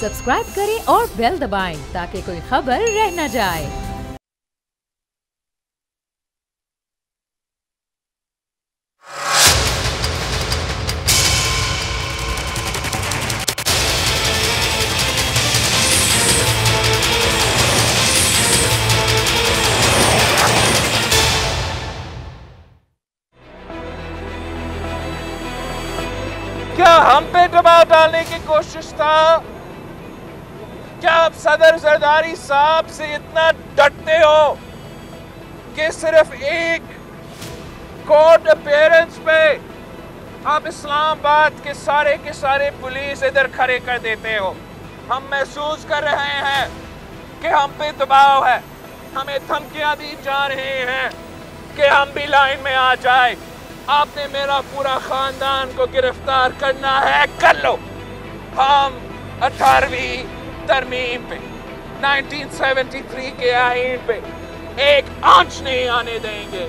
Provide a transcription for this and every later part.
Subscribe करें और bell दबाएं ताकि कोई खबर रह न जाए। क्या हम पे दबाव डालने की कोशिश था? क्या आप सदर जरदारी साहब से इतना डरते हो कि सिर्फ एक कोर्ट अपीयरेंस पे आप इस्लामाबाद के सारे पुलिस इधर खड़े कर देते हो? हम महसूस कर रहे हैं कि हम पे दबाव है, हमें धमकियां दी जा रही हैं कि हम भी लाइन में आ जाए। आपने मेरा पूरा खानदान को गिरफ्तार करना है, कर लो। हम 18वीं तरमीम पे 1973 के आईन पे एक आंच नहीं आने देंगे।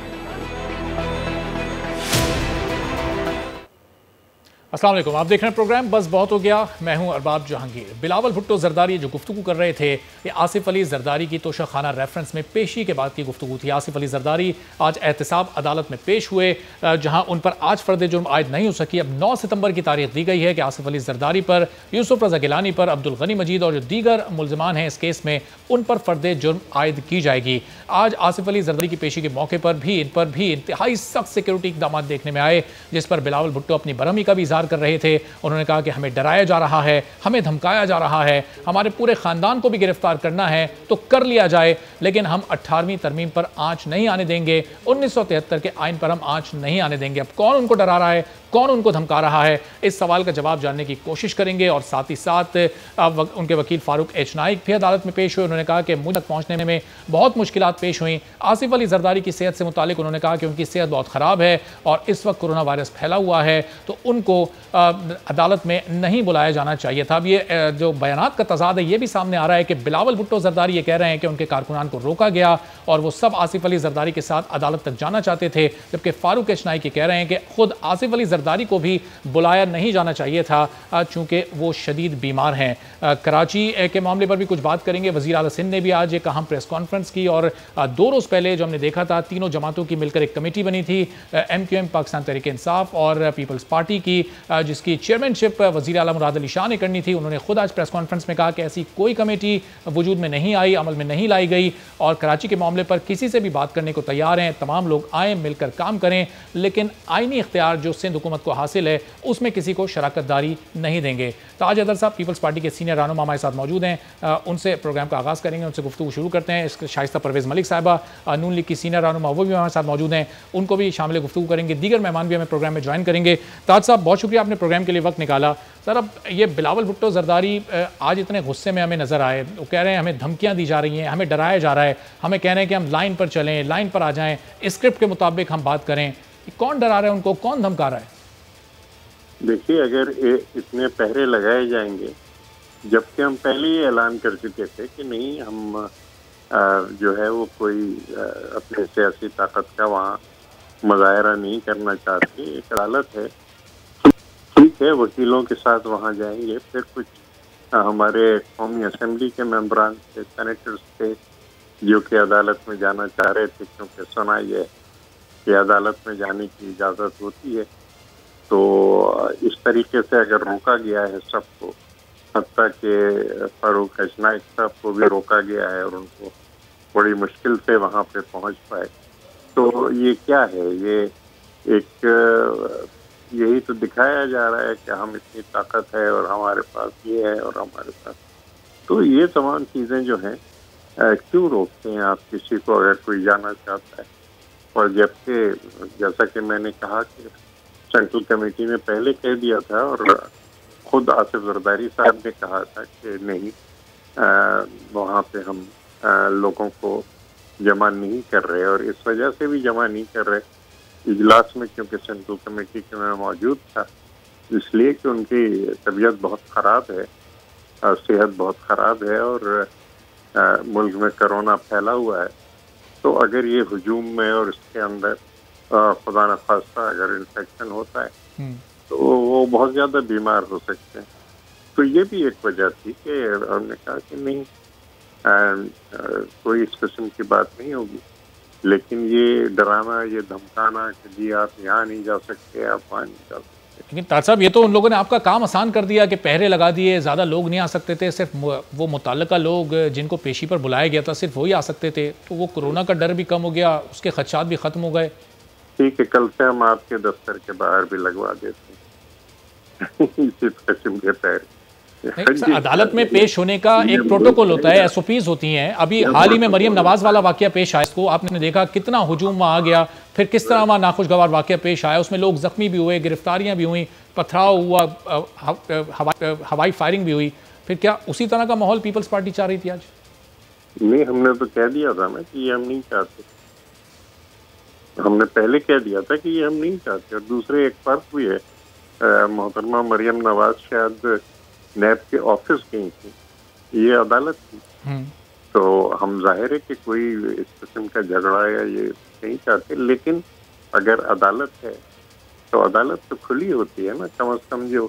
अस्सलाम वालेकुम, आप देख रहे हैं प्रोग्राम बस बहुत हो गया। मैं हूं अरबाब जहांगीर। बिलावल भुट्टो जरदारी जो गुफ्तगू कर रहे थे ये आसिफ अली जरदारी की तोशाखाना रेफरेंस में पेशी के बाद की गुफ्तगू थी। आसिफ अली जरदारी आज एहतसाब अदालत में पेश हुए जहां उन पर आज फर्द जुर्म आयद नहीं हो सकी। अब 9 सितंबर की तारीख दी गई है कि आसिफ अली जरदारी पर, यूसुफ रजा गिलानी पर, अब्दुल गनी मजीद और जो दीगर मुलजमान हैं इस केस में उन पर फर्द जुर्म आयद की जाएगी। आज आसिफ अली जरदारी की पेशी के मौके पर भी इन पर भी इंतहाई सख्त सिक्योरिटी इकदाम देखने में आए, जिस पर बिलावल भुट्टो अपनी बरहमी का भी इजहार कर रहे थे। उन्होंने कहा कि हमें डराया जा रहा है, हमें धमकाया जा रहा है, हमारे पूरे खानदान को भी गिरफ्तार करना है तो कर लिया जाए, लेकिन हम 18वीं तरमीम पर आंच नहीं आने देंगे, 1973 के आइन पर हम आंच नहीं आने देंगे। अब कौन उनको डरा रहा है, कौन उनको धमका रहा है, इस सवाल का जवाब जानने की कोशिश करेंगे। और साथ ही साथ उनके वकील फारूक एच नाइक भी अदालत में पेश हुए। उन्होंने कहा कि मुझ तक पहुंचने में बहुत मुश्किलात पेश हुई। आसिफ अली जरदारी की सेहत से मुतालिक उन्होंने कहा कि उनकी सेहत बहुत ख़राब है और इस वक्त कोरोना वायरस फैला हुआ है तो उनको अदालत में नहीं बुलाया जाना चाहिए था। अब ये जो बयानात का तजाद है ये भी सामने आ रहा है कि बिलावल भुट्टो जरदारी ये कह रहे हैं कि उनके कारकुनान को रोका गया और वो सब आसिफ अली जरदारी के साथ अदालत तक जाना चाहते थे, जबकि फारूक एच नाइक ये कह रहे हैं कि खुद आसिफ अली जरदारी को भी बुलाया नहीं जाना चाहिए था चूंकि वो शदीद बीमार हैं। कराची के मामले पर भी कुछ बात करेंगे। वज़ीर आला सिंध ने भी आज एक अहम प्रेस कॉन्फ्रेंस की और 2 रोज़ पहले जो हमने देखा था तीनों जमातों की मिलकर एक कमेटी बनी थी, MQM पाकिस्तान तहरीक इंसाफ और पीपल्स पार्टी की, जिसकी चेयरमैनशिप वज़ीर आला मुराद अली शाह ने करनी थी। उन्होंने खुद आज प्रेस कॉन्फ्रेंस में कहा कि ऐसी कोई कमेटी वजूद में नहीं आई, अमल में नहीं लाई गई और कराची के मामले पर किसी से भी बात करने को तैयार हैं। तमाम लोग आएँ, मिलकर काम करें, लेकिन आइनी इख्तियार जो सिंध हुकूमत को हासिल है उसमें किसी को शराकतदारी नहीं देंगे। ताज अदर साहब पीपल्स पार्टी के सीनियर रहनुमा हमारे साथ मौजूद हैं, उनसे प्रोग्राम का आगाज़ करेंगे, उनसे गुफ्तगू शुरू करते हैं। इसके शाइस्ता परवेज़ मलिक साहिबा नून लीग की सीनियर रहनुमा वो भी हमारे साथ मौजूद हैं, उनको भी शामिल गुफ्तगू करेंगे। दीगर मेहमान भी हमें प्रोग्राम में ज्वाइन करेंगे। ताज साहब बहुत शुक्रिया आपने प्रोग्राम के लिए वक्त निकाला। सर अब ये बिलावल भुट्टो जरदारी आज इतने गुस्से में हमें नज़र आए, वो कह रहे हैं हमें धमकियाँ दी जा रही हैं, हमें डराया जा रहा है, हमें कह रहे हैं कि हम लाइन पर चलें, लाइन पर आ जाएँ, स्क्रिप्ट के मुताबिक हम बात करें। कौन डरा रहा है उनको, कौन धमका रहा है? देखिए, अगर इतने पहरे लगाए जाएंगे, जबकि हम पहले ही ऐलान कर चुके थे कि नहीं हम जो है वो कोई अपने सियासी ताकत का वहाँ मुजाहरा नहीं करना चाहते। एक अदालत है, ठीक है, वकीलों के साथ वहाँ जाएंगे। फिर कुछ हमारे कौमी असम्बली के मेंबरान थे, सेनेटर्स थे जो कि अदालत में जाना चाह रहे थे, क्योंकि सुना ये कि अदालत में जाने की इजाज़त होती है। तो इस तरीके से अगर रोका गया है सबको, हत्ता के फारूक एच नाइक साहब को भी रोका गया है और उनको बड़ी मुश्किल से वहाँ पे पहुँच पाए, तो ये क्या है? ये एक यही तो दिखाया जा रहा है कि हम इतनी ताकत है और हमारे पास ये है और हमारे पास, तो ये तमाम चीज़ें जो हैं क्यों रोकते हैं आप किसी को अगर कोई जाना चाहता है? और जबकि जैसा कि मैंने कहा कि सेंट्रल कमेटी ने पहले कह दिया था और खुद आसिफ जरदारी साहब ने कहा था कि नहीं, वहाँ पे हम लोगों को जमा नहीं कर रहे, और इस वजह से भी जमा नहीं कर रहे इजलास में क्योंकि सेंट्रल कमेटी के में मौजूद था, इसलिए कि उनकी तबीयत बहुत ख़राब है, सेहत बहुत ख़राब है और मुल्क में कोरोना फैला हुआ है। तो अगर ये हुजूम में और इसके अंदर खुदा न खास्ता अगर इन्फेक्शन होता है तो वो बहुत ज़्यादा बीमार हो सकते हैं। तो ये भी एक वजह थी कि उन्होंने कहा कि नहीं कोई इस किस्म की बात नहीं होगी, लेकिन ये डराना, ये धमकाना कि जी आप यहाँ नहीं जा सकते, आप वहाँ नहीं जा सकते। लेकिन तार साहब, ये तो उन लोगों ने आपका काम आसान कर दिया कि पहरे लगा दिए, ज़्यादा लोग नहीं आ सकते थे, सिर्फ वो मुतल्लिका लोग जिनको पेशी पर बुलाया गया था सिर्फ वही आ सकते थे, तो वो कोरोना का डर भी कम हो गया, उसके खदशात भी ख़त्म हो गए। ठीक है, कल से हम आपके दफ्तर के बाहर भी लगवा देते हैं इसी किस्म के पैर। अदालत में पेश होने का एक प्रोटोकॉल होता है, एसओपीज होती हैं। अभी हाल ही में मरियम नवाज वाला वाकया पेश आया, इसको आपने देखा कितना हुजूम वहाँ आ गया, फिर किस तरह वहाँ नाखुशगवार वाकया पेश आया, उसमें लोग जख्मी भी हुए, गिरफ्तारियां भी हुई, पथराव हुआ, हवाई फायरिंग भी हुई, फिर क्या उसी तरह का माहौल पीपल्स पार्टी चाह रही थी आज? नहीं, हमने तो कह दिया था ना कि ये हम नहीं चाहते, हमने पहले कह दिया था कि ये हम नहीं चाहते। और दूसरे एक फर्क भी है, मोहतरमा मरियम नवाज शायद नैब के ऑफिस गई थी, ये अदालत थी, तो हम जाहिर है कि कोई इस किस्म का झगड़ा या ये नहीं चाहते, लेकिन अगर अदालत है तो अदालत तो खुली होती है ना, कम से कम जो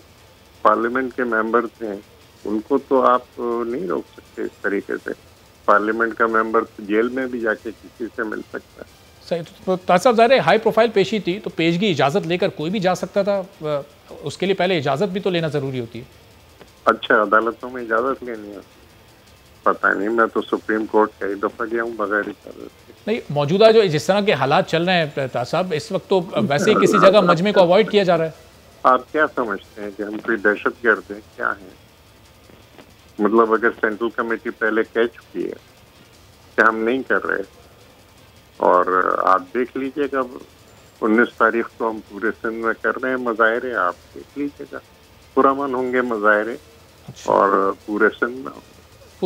पार्लियामेंट के मेंबर्स हैं उनको तो आप नहीं रोक सकते इस तरीके से। पार्लियामेंट का मेंबर तो जेल में भी जाके किसी से मिल सकता है। सही, तो तासाब ज़ाहिर हाई प्रोफाइल पेशी थी, तो पेशगी इजाज़त लेकर कोई भी जा सकता था, उसके लिए पहले इजाज़त भी तो लेना ज़रूरी होती है। अच्छा, अदालतों में इजाज़त लेनी है? पता नहीं, मैं तो सुप्रीम कोर्ट कई दफ़ा गया हूँ बगैर इजाज़त के। नहीं, मौजूदा जो जिस तरह के हालात चल रहे हैं तासाब, इस वक्त तो वैसे ही किसी जगह मजमे को अवॉइड किया जा रहा है। आप क्या समझते हैं कि हम कोई दहशतगर्द हैं? क्या है? मतलब अगर सेंट्रल कमेटी पहले कह चुकी है कि हम नहीं कर रहे, और आप देख लीजिएगा 19 तारीख को हम पूरे सिंध में कर रहे हैं मुजाहरे, आप देख लीजिएगा पुरअमन होंगे मुजाहरे। अच्छा। और पूरे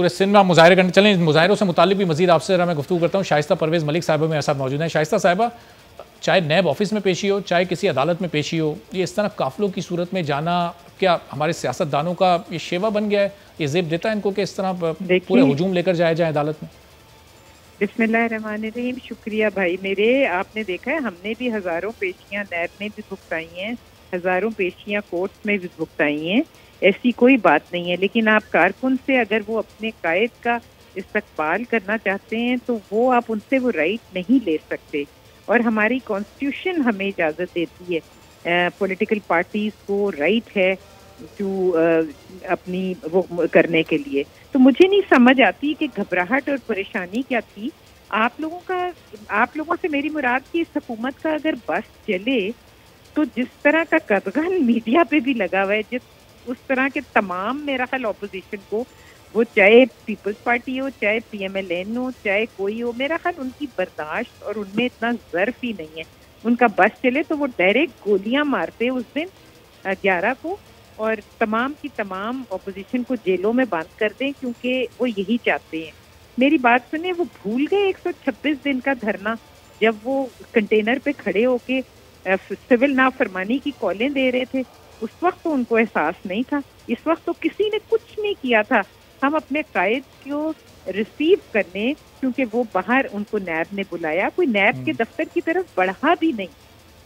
सिंध में मुजाहरे करने चलें। मुजाहरों से मुतालिक भी मजीद आपसे मैं गुफ्तगू करता हूँ। शाइस्ता परवेज़ मलिक साहिबा मेरे साथ मौजूद हैं। शाइस्ता साहिबा, चाहे नैब ऑफिस में पेशी हो, चाहे किसी अदालत में पेशी हो, ये इस तरह काफिलों की सूरत में जाना क्या हमारे सियासतदानों का ये शेवा बन गया है? ये ज़ेब देता है इनको कि इस तरह पूरे हुजूम लेकर जाया जाए अदालत में? बिस्मिल्लाहिर्रहमानिर्रहीम। शुक्रिया भाई मेरे। आपने देखा है, हमने भी हज़ारों पेशियाँ नैब में भी भुगताई हैं, हज़ारों पेशियाँ कोर्ट में भी भुगताई हैं, ऐसी कोई बात नहीं है। लेकिन आप कारकुन से अगर वो अपने कायद का इस्तकबाल करना चाहते हैं तो वो आप उनसे वो राइट नहीं ले सकते। और हमारी कॉन्स्टिट्यूशन हमें इजाज़त देती है, पॉलिटिकल पार्टीज़ को राइट है जो अपनी वो करने के लिए। तो मुझे नहीं समझ आती कि घबराहट और परेशानी क्या थी आप लोगों से। मेरी मुराद की इस हुकूमत का अगर बस चले तो जिस तरह का कदगन मीडिया पे भी लगा हुआ है, उस तरह के तमाम मेरा ख्याल ऑपोजिशन को, वो चाहे पीपल्स पार्टी हो, चाहे PMLN हो, चाहे कोई हो, मेरा ख्याल उनकी बर्दाश्त और उनमें इतना ज़र्फ ही नहीं है। उनका बस चले तो वो डायरेक्ट गोलियां मारते उस दिन 11 को, और तमाम की तमाम ऑपोजिशन को जेलों में बंद कर दें, क्योंकि वो यही चाहते हैं। मेरी बात सुने, वो भूल गए 126 दिन का धरना, जब वो कंटेनर पे खड़े होके सिविल नाफरमानी की कॉलें दे रहे थे। उस वक्त तो उनको एहसास नहीं था, इस वक्त तो किसी ने कुछ नहीं किया था। हम अपने कायद को रिसीव करने, क्योंकि वो बाहर उनको नैब ने बुलाया, कोई नैब के दफ्तर की तरफ बढ़ा भी नहीं।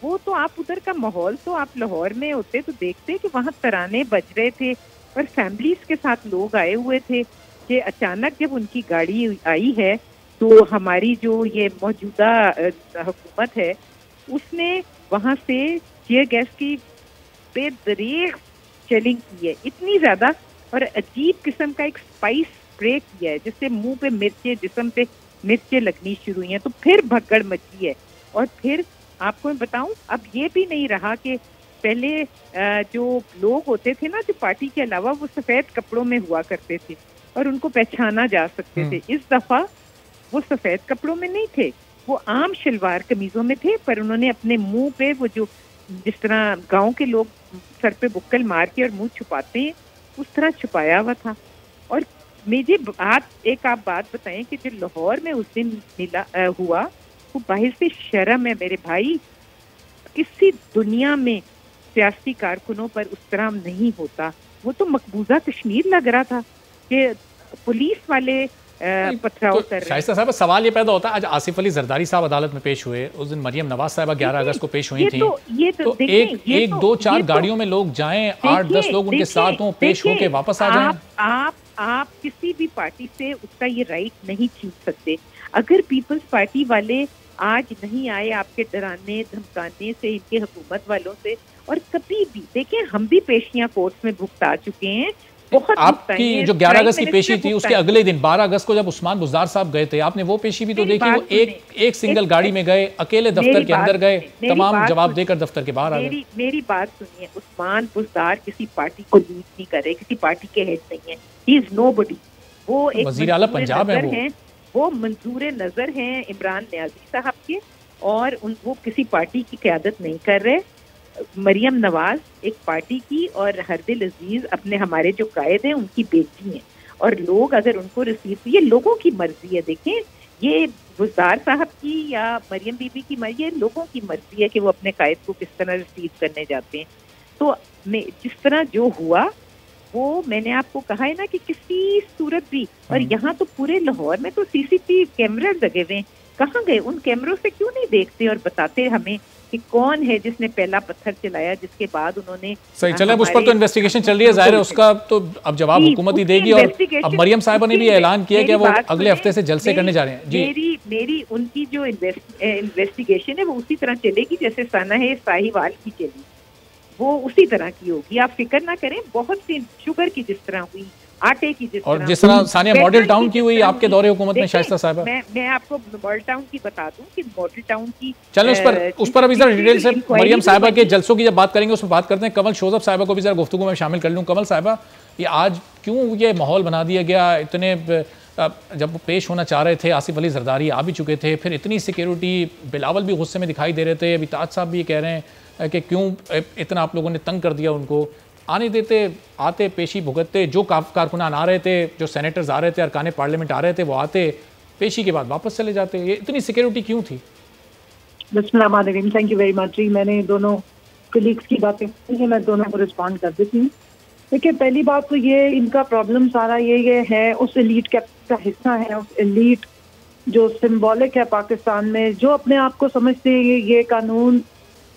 वो तो आप उधर का माहौल, तो आप लाहौर में होते तो देखते कि वहाँ तराने बज रहे थे और फैमिलीज के साथ लोग आए हुए थे। कि अचानक जब उनकी गाड़ी आई है तो हमारी जो ये मौजूदा हुकूमत है उसने वहाँ से टीयर गैस की बेदरीग शेलिंग की है, इतनी ज़्यादा, और अजीब किस्म का एक स्पाइस स्प्रे किया है जिससे मुंह पे मिर्चें, जिस्म पे मिर्चें लगनी शुरू हुई हैं। तो फिर भगड़ मची है। और फिर आपको मैं बताऊं, अब ये भी नहीं रहा कि पहले जो लोग होते थे ना, जो पार्टी के अलावा वो सफ़ेद कपड़ों में हुआ करते थे और उनको पहचाना जा सकते थे। इस दफ़ा वो सफ़ेद कपड़ों में नहीं थे, वो आम शलवार कमीज़ों में थे, पर उन्होंने अपने मुंह पे वो जो जिस तरह गांव के लोग सर पे बुक्कल मार के और मुंह छुपाते हैं, उस तरह छुपाया हुआ था। और मुझे आप बात बताएं कि जो लाहौर में उस दिन हुआ, वो बाहर से शर्म है मेरे भाई। किसी दुनिया में सियासी कारकुनों पर उस तरह नहीं होता। वो तो मकबूजा कश्मीर लग रहा था कि पुलिस वाले पथराव कर रहे हैं। शाइस्ता साहब, सवाल ये पैदा होता है, आज आसिफ अली जरदारी साहब अदालत में पेश हुए, उस दिन मरियम नवाज साहब 11 अगस्त को पेश हुई थी। तो एक दो चार गाड़ियों में लोग जाएं, 8-10 लोग उनके साथ हों, पेश होके वापस आ जाएं। आप किसी भी पार्टी से उसका ये राइट नहीं छीन सकते। अगर पीपल्स पार्टी वाले आज नहीं आए आपके डराने धमकाने से, इनके हुकूमत वालों से, और कभी भी देखें हम भी पेशियां कोर्ट में भुगता चुके हैं। बहुत आपकी जो 11 अगस्त की पेशी थी उसके अगले दिन 12 अगस्त को जब उस्मान बुज़दार साहब गए थे, आपने वो पेशी भी तो देखी। वो एक सिंगल गाड़ी में गए, अकेले दफ्तर के अंदर गए, तमाम जवाब देकर दफ्तर के बाहर आ गए। मेरी बात सुनिए, उस्मान बुज़दार किसी पार्टी को लीड नहीं कर रहे, किसी पार्टी के हेड नहीं है। He is nobody. वो एक वज़ीर आला पंजाब है, वो मंजूर नजर हैं इमरान न्याजी साहब के, और वो किसी पार्टी की क़यादत नहीं कर रहे। मरियम नवाज एक पार्टी की और हरदिल अजीज अपने हमारे जो कायद हैं उनकी बेटी हैं, और लोग अगर उनको रिसीव, ये लोगों की मर्जी है। देखें, ये बुज़दार साहब की या मरियम बीबी की मर्जी, ये लोगों की मर्जी है कि वो अपने कायद को किस तरह रिसीव करने जाते हैं। तो जिस तरह जो हुआ वो मैंने आपको कहा है ना कि किसी सूरत भी, और यहाँ तो पूरे लाहौर में तो CCTV कैमरे लगे हुए हैं, कहाँ गए? उन कैमरों से क्यों नहीं देखते और बताते हमें कि कौन है जिसने पहला पत्थर चलाया, जिसके बाद उन्होंने सही चले। उस पर तो इन्वेस्टिगेशन चल रही है, जाहिर है उसका तो अब जवाब हुकूमत ही देगी। और अब मरियम साहिबा ने भी ऐलान किया कि वो अगले हफ्ते से जलसे करने जा रहे हैं। जी, मेरी उनकी जो इन्वेस्टिगेशन है वो उसी तरह चलेगी जैसे सनाहे साहिवाल की चली, वो उसी तरह की होगी। आप फिक्र ना करें। बहुत सी शुगर की जिस तरह हुई, आटे की और जिस तरह सानिया मॉडल टाउन की हुई आपके दौरे हुकूमत में शाइस्ता साहिबा, मैं आपको मॉडल टाउन की बता दूं कि मॉडल टाउन की चलें उस पर अभी जरा डिटेल से मरियम साहिबा के जलसों की जब बात करेंगे उसमें बात करते हैं। कमल शोजब साहिबा को भी जरा गुफ्तगू में शामिल कर लूँ। कमल साहिबा, ये आज क्यों ये माहौल बना दिया गया? इतने जब वो पेश होना चाह रहे थे, आसिफ अली जरदारी आ भी चुके थे, फिर इतनी सिक्योरिटी, बिलावल भी गुस्से में दिखाई दे रहे थे, अभी ताज साहब भी ये कह रहे हैं कि क्यों इतना आप लोगों ने तंग कर दिया उनको। आने देते, आते, पेशी भुगतते, जो कारकुनान आ रहे थे, जो सेनेटर्स आ रहे थे, अरकान पार्लियामेंट आ रहे थे, वो आते, पेशी के बाद वापस चले जाते। ये इतनी सिक्योरिटी क्यों थी? बिस्मिल्लाहिर्रहमानिर्रहीम, थैंक यू वेरी मच। मैंने दोनों कलीग्स की बातें सुनी, मैं दोनों को रिस्पॉन्ड कर देती हूँ। देखिए, पहली बात तो ये इनका प्रॉब्लम सारा ये है, उस एलीट का हिस्सा है, उस एलीट जो सिंबॉलिक है पाकिस्तान में, जो अपने आप को समझते हैं ये कानून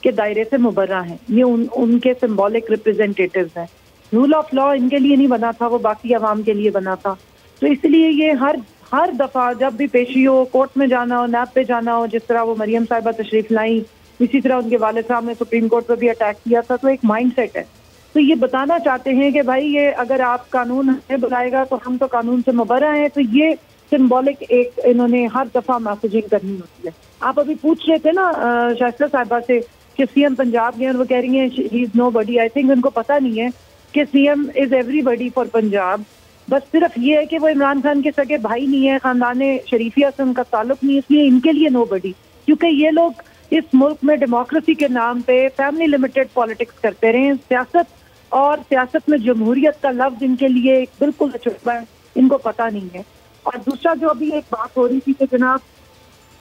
के दायरे से मुबर्रा हैं, ये उनके सिंबॉलिक रिप्रेजेंटेटिव्स हैं। रूल ऑफ लॉ इनके लिए नहीं बना था, वो बाकी अवाम के लिए बना था। तो इसलिए ये हर दफ़ा जब भी पेशी हो, कोर्ट में जाना हो, नैब पे जाना हो, जिस तरह वो मरियम साहिबा तशरीफ लाई, इसी तरह उनके वालिद साहब ने सुप्रीम कोर्ट पर भी अटैक किया था। तो एक माइंड सेट है। तो ये बताना चाहते हैं कि भाई ये अगर आप कानून हमें बुलाएगा तो हम तो कानून से मुबर्रा हैं। तो ये सिंबॉलिक एक इन्होंने हर दफ़ा मैसेजिंग करनी होती है। आप अभी पूछ रहे थे ना शाइस्ता साहिबा से कि सीएम पंजाब गए और वो कह रही हैं he is nobody. I think उनको पता नहीं है कि CM is everybody for Punjab. बस सिर्फ ये है कि वो इमरान खान के सगे भाई नहीं है, खानदान शरीफिया से उनका ताल्लुक नहीं, इसलिए इनके लिए नोबडी। क्योंकि ये लोग इस मुल्क में डेमोक्रेसी के नाम पे फैमिली लिमिटेड पॉलिटिक्स करते रहे। सियासत में जमहूरियत का लफ्ज इनके लिए बिल्कुल अछूता है, इनको पता नहीं है। और दूसरा जो अभी एक बात हो रही थी कि जनाब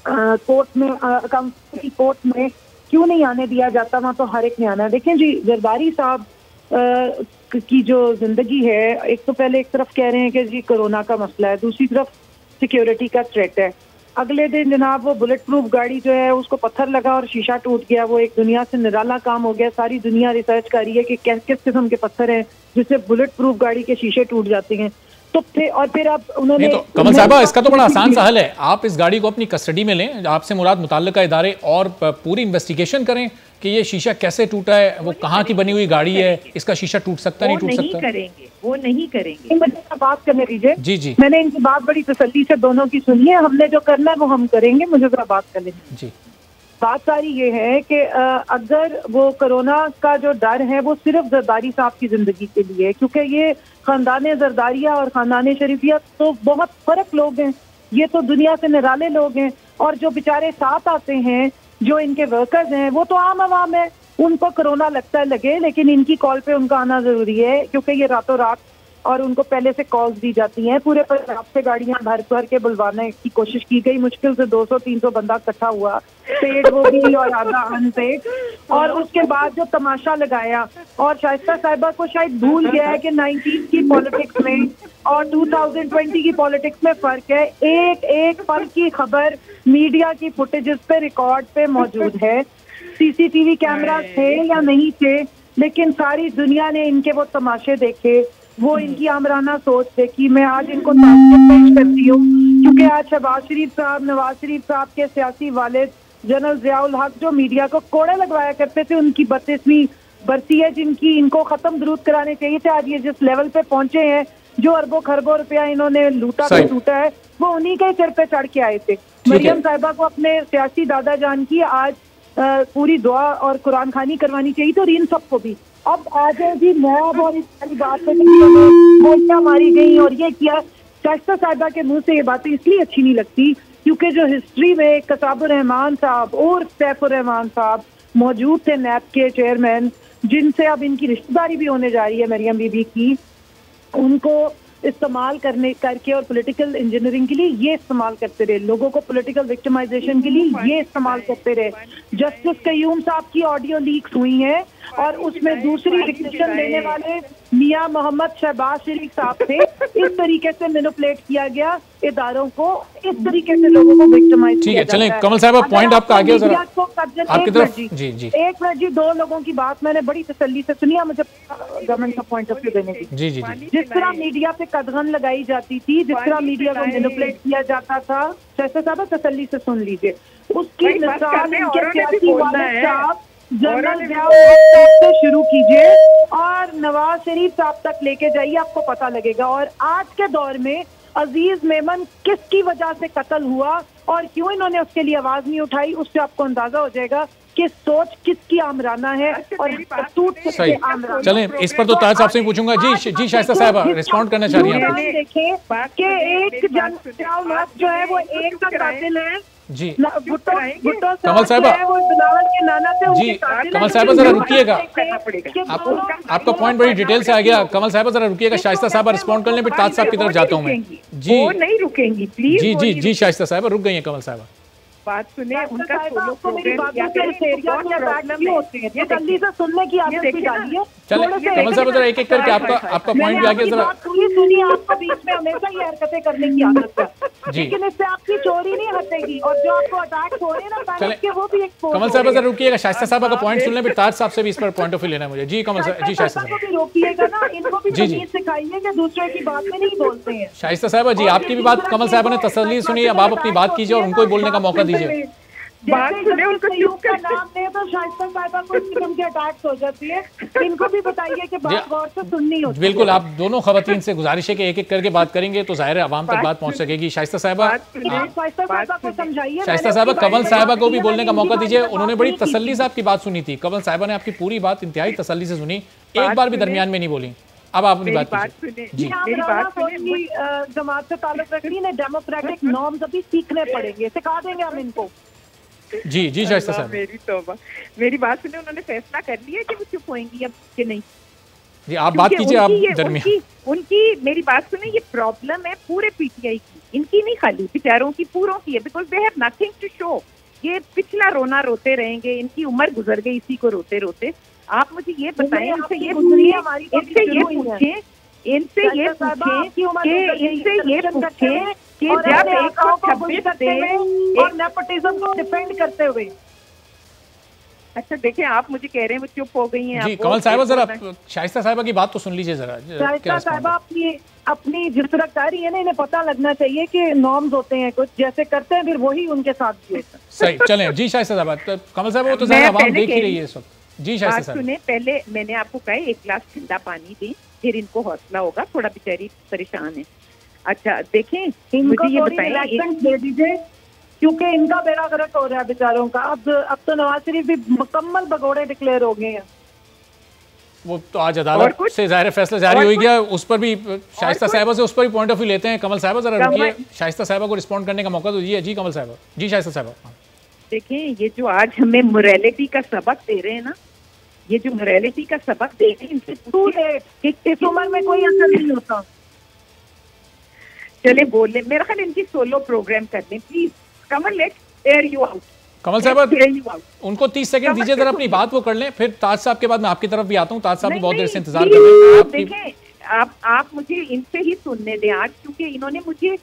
कोर्ट में, अकाउंटेंसी कोर्ट में क्यों नहीं आने दिया जाता, वहाँ तो हर एक ने आना। देखें जी, जरदारी साहब की जो जिंदगी है, एक तो पहले एक तरफ कह रहे हैं कि जी कोरोना का मसला है, दूसरी तरफ सिक्योरिटी का थ्रेट है। अगले दिन जनाब वो बुलेट प्रूफ गाड़ी जो है उसको पत्थर लगा और शीशा टूट गया। वो एक दुनिया से निराला काम हो गया। सारी दुनिया रिसर्च कर रही है कि किस किस्म के पत्थर हैं जिससे बुलेट प्रूफ गाड़ी के शीशे टूट जाते हैं। तो फिर अब उन्होंने तो कमल साहबा, इसका तो बड़ा आसान सा हल है। आप इस गाड़ी को अपनी कस्टडी में लें, आपसे मुराद मुताल्लिका इदारे, और पूरी इन्वेस्टिगेशन करें कि ये शीशा कैसे टूटा है, वो कहाँ की बनी हुई गाड़ी है, इसका शीशा टूट सकता नहीं टूट सकता। वो नहीं करेंगे। मुझे बात करने दीजिए। जी जी, मैंने इनकी बात बड़ी तसल्ली से दोनों की सुनी है। हमने जो करना है वो हम करेंगे। मुझे जरा बात कर लेंगे जी। बात सारी ये है कि अगर वो कोरोना का जो डर है वो सिर्फ जरदारी साहब की जिंदगी के लिए है, क्योंकि ये खानदान जरदारिया और खानदान शरीफिया तो बहुत फर्क लोग हैं, ये तो दुनिया से निराले लोग हैं। और जो बेचारे साथ आते हैं, जो इनके वर्कर्स हैं, वो तो आम आवाम है। उनको कोरोना लगता है लगे, लेकिन इनकी कॉल पे उनका आना जरूरी है, क्योंकि ये रातों रात और उनको पहले से कॉल्स दी जाती हैं। पूरे पंजाब से गाड़ियां भर भर के बुलवाने की कोशिश की गई। मुश्किल से 200-300 बंदा इकट्ठा हुआ, पेड वो भी और आधा अनपेड। और उसके बाद जो तमाशा लगाया, और शाइस्ता साहिबा को शायद भूल गया है कि 90s की पॉलिटिक्स में और 2020 की पॉलिटिक्स में फर्क है। एक एक पल की खबर मीडिया की फुटेजेस पे, रिकॉर्ड पे मौजूद है। सीसीटीवी कैमरा थे या नहीं थे, लेकिन सारी दुनिया ने इनके वो तमाशे देखे, वो इनकी आमराना सोच देखी। मैं आज इनको पेश करती हूँ क्योंकि आज शहबाज शरीफ साहब, नवाज शरीफ साहब के सियासी वालिद जनरल ज़ियाउल हक जो मीडिया को कोड़े लगवाया करते थे, उनकी 32वीं बरसी है जिनकी इनको खत्म दुरूद कराने चाहिए थे। आज ये जिस लेवल पे पहुंचे हैं, जो अरबों खरबों रुपया इन्होंने लूटा तो लूटा है, वो उन्हीं के सिर पे चढ़ के आए थे। मरियम साहिबा को अपने सियासी दादा जान की आज पूरी दुआ और कुरान खानी करवानी चाहिए थी, और इन सबको भी। अब आ जाए जी नैब और इस सारी बात पे गोलियां मारी गई और ये किया। शाइस्ता साहिबा के मुंह से ये बातें इसलिए अच्छी नहीं लगती क्योंकि जो हिस्ट्री में कसाबुर रहमान साहब और सैफुर रहमान साहब मौजूद थे, नैब के चेयरमैन, जिनसे अब इनकी रिश्तेदारी भी होने जा रही है मरियम बीबी की, उनको इस्तेमाल करके और पॉलिटिकल इंजीनियरिंग के लिए ये इस्तेमाल करते रहे, लोगों को पॉलिटिकल विक्टिमाइजेशन के लिए ये इस्तेमाल करते रहे। जस्टिस कयूम साहब की ऑडियो लीक्स हुई हैं और उसमें दूसरी डिक्टेशन देने वाले मियां मोहम्मद शहबाज शरीफ साहब थे। इस तरीके से मैनिपुलेट किया गया इदारों को, इस तरीके से लोगों को विक्टिमाइज किया जाता है। चलें कमल साहब, पॉइंट आपका आ गया जरा आपकी तरफ। जी जी एक मिनट जी, दो लोगों की बात मैंने बड़ी तसल्ली से सुनी, मुझे गवर्नमेंट का पॉइंट ऑफ व्यू देने की। जी जी जिस तरह मीडिया पे कदगन लगाई जाती थी, जिस तरह मीडिया को मैनिपुलेट किया जाता था, शाइस्ता साहब तसल्ली से सुन लीजिए, उसकी मिसाल इनके सियासी वालिद साहब जनरल ज़ियाउल हक से शुरू कीजिए और नवाज शरीफ साहब तक लेके जाइए, आपको पता लगेगा। और आज के दौर में अजीज मेमन किसकी वजह से कत्ल हुआ और क्यों इन्होंने उसके लिए आवाज नहीं उठाई, उससे आपको अंदाजा हो जाएगा कि सोच किसकी आमराना है और करतूत किसके आमराना। चलें इस पर तो ताज साहब से पूछूंगा। जी शाइस्ता साहब रिस्पॉन्ड करना चाह रही हैं। देखें कि एक जनरल जो है वो एक का कातिल है जी। कमल साहिबा जी, कमल साहिबा जरा रुकिएगा, आपका पॉइंट बड़ी डिटेल से आ गया। कमल साहिबा जरा रुकिएगा, शाइस्ता साहिबा रिस्पॉन्ड कर लें, फिर ताज साहब की तरफ जाता हूँ मैं। जी नहीं रुकेंगी प्लीज। जी जी जी शाइस्ता साहिबा रुक गई हैं कमल साहिबा। बात सुने, उनका सोलो जल्दी से सुनने की आदत भी डालिए। चले कमल साहब जरा एक एक करके आपका पॉइंट भी आ गया जरा। सुनिए, आपको बीच में हमेशा ये हरकतें करने की आदत है, लेकिन इससे आपकी चोरी नहीं हटेगी और जो आपको अटैक हो रहे हैं ना पैनिक के, वो भी एक कमल साहब जरा रुकिएगा, शाइस्ता साहब का पॉइंट सुन लें, फिर ताज साहब से भी इस पर पॉइंट ऑफ व्यू लेना है मुझे। जी कमल साहब, जी शाइस्ता साहब रोकिएगा ना, इनको भी तमीज सिखाइए कि दूसरे की बात में नहीं बोलते हैं। शाइस्ता साहब जी आपकी भी बात कमल साहब ने तसल्ली सुनी, अब आप अपनी बात कीजिए और उनको भी बोलने का मौका दीजिए। बात सुने, उनको का नाम ले तो शाइस्ता साहिबा को इस किस्म के अटैक्स हो जाती है। इनको भी बताइए कि बात गौर से सुननी होती है। बिल्कुल, आप दोनों खवातीन से गुजारिश है कि एक एक करके बात करेंगे तो जाहिर है आवाम तक बात पहुंच सकेगी। शाइस्ता साहिबा को समझाइए। शाइस्ता साहिबा कमल साहिबा को भी बोलने का मौका दीजिए, उन्होंने बड़ी तसल्ली से आपकी बात सुनी थी। कमल साहिबा ने आपकी पूरी बात इंतहाई तसल्ली से सुनी, एक बार भी दरमियान में नहीं बोली। अब आप अपनी बात कीजिए। जी जमात से ताल्लुक रखनी है, डेमोक्रेटिक नॉर्म्स अभी सीखने पड़ेंगे, सिखा देंगे हम इनको। जी जी शाइस्ता साहब मेरी बात सुने, उन्होंने फैसला कर लिया कि वो चुप होंगी अब कि नहीं? जी आप बात कीजिए। आप दरमियान उनकी मेरी बात सुने, ये प्रॉब्लम है पूरे पीटीआई की, इनकी नहीं, खाली बेचारों की, पूरों की है, because they have nothing to show. ये पिछला रोना रोते रहेंगे, इनकी उम्र गुजर गई इसी को रोते रोते। आप मुझे ये बताएं, इनसे ये पूछें कि जब 126 थे और नेपोटिज्म को डिफेंड करते हुए। अच्छा देखें, आप मुझे कह रहे हैं वो चुप हो गई हैं। जी कमल साहिबा जरा शाइस्ता साहिबा की बात तो सुन लीजिए जरा। शाइस्ता साहिबा अपनी जिस तरह कर रही है ना, इन्हें पता लगना चाहिए कि नॉर्म्स होते हैं, कुछ जैसे करते हैं फिर वही उनके साथ भी होता है। सही, चलें जी शाइस्ता साहिबा। कमल साहिबा वो तो ज़रा आवाम देख ही रही है इस वक्त। जी शाइस्ता साहिबा सुने, पहले मैंने आपको कहा एक गिलास ठंडा पानी दी, फिर इनको हौसला होगा, थोड़ा बेचारी परेशान है। अच्छा देखें, मुझे ये बताएं, दे दीजिए क्योंकि इनका बेड़ा गर्क हो रहा है बेचारों का। अब तो नवाज शरीफ भी मुकम्मल भगोड़े डिक्लेयर हो गए हैं। वो तो आज अदालत से जाहिर फैसला जारी हो गया, उस पर भी शाइस्ता साहिबा से उस पर भी पॉइंट ऑफ व्यू लेते हैं। कमल साहिबा जरा रुकिए, शाइस्ता साहिबा को रिस्पॉन्ड करने का मौका तो दीजिए। जी कमल साहिबा। जी शाइस्ता साहिबा देखें, ये जो आज हमें मोरालिटी का सबक दे रहे हैं ना, ये जो मोरालिटी का सबक दे रहे हैं इनसे पूछिए कि इस उम्र में कोई असर नहीं होता। चले बोल ले, मेरा ख्याल इनकी सोलो प्रोग्राम कर लें please. Kamal let's air you out. Kamal साहब उनको 30 सेकंड दीजिए जरा, अपनी बात वो कर लें, फिर ताज साहब के बाद मैं आपकी तरफ भी आता हूँ। ताज साहब भी बहुत देर से इंतजार कर रहे हैं। देखें आप मुझे इनसे ही सुनने दें आज, क्योंकि इन्होंने मुझे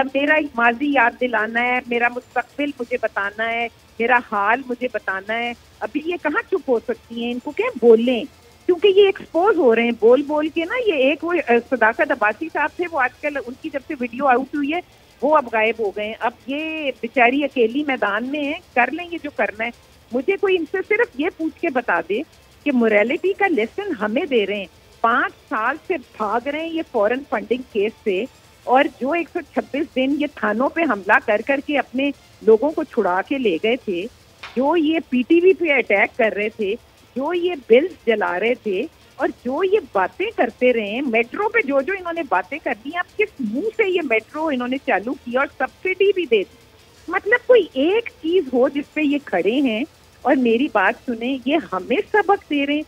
मेरा माजी याद दिलाना है, मेरा मुस्तकबिल मुझे बताना है, मेरा हाल मुझे बताना है। अभी ये कहाँ चुप हो सकती हैं, इनको क्या बोलें, क्योंकि ये एक्सपोज हो रहे हैं बोल बोल के ना। ये एक वो सदाकत अब्बासी साहब थे, वो आजकल उनकी जब से वीडियो आउट हुई है वो अब गायब हो गए। अब ये बेचारी अकेली मैदान में है, कर लेंगे जो करना है। मुझे कोई इनसे सिर्फ ये पूछ के बता दे कि मोरालिटी का लेसन हमें दे रहे हैं, 5 साल से भाग रहे हैं ये फॉरेन फंडिंग केस से, और जो 126 दिन ये थानों पे हमला कर करके अपने लोगों को छुड़ा के ले गए थे, जो ये पीटीवी पे अटैक कर रहे थे, जो ये बिल्स जला रहे थे, और जो ये बातें करते रहे, मेट्रो पे जो जो इन्होंने बातें कर दी, अब किस मुंह से ये मेट्रो इन्होंने चालू किया और सब्सिडी भी दे दी। मतलब कोई एक चीज हो जिसपे ये खड़े हैं और मेरी बात सुने, ये हमें सबक दे रहे हैं,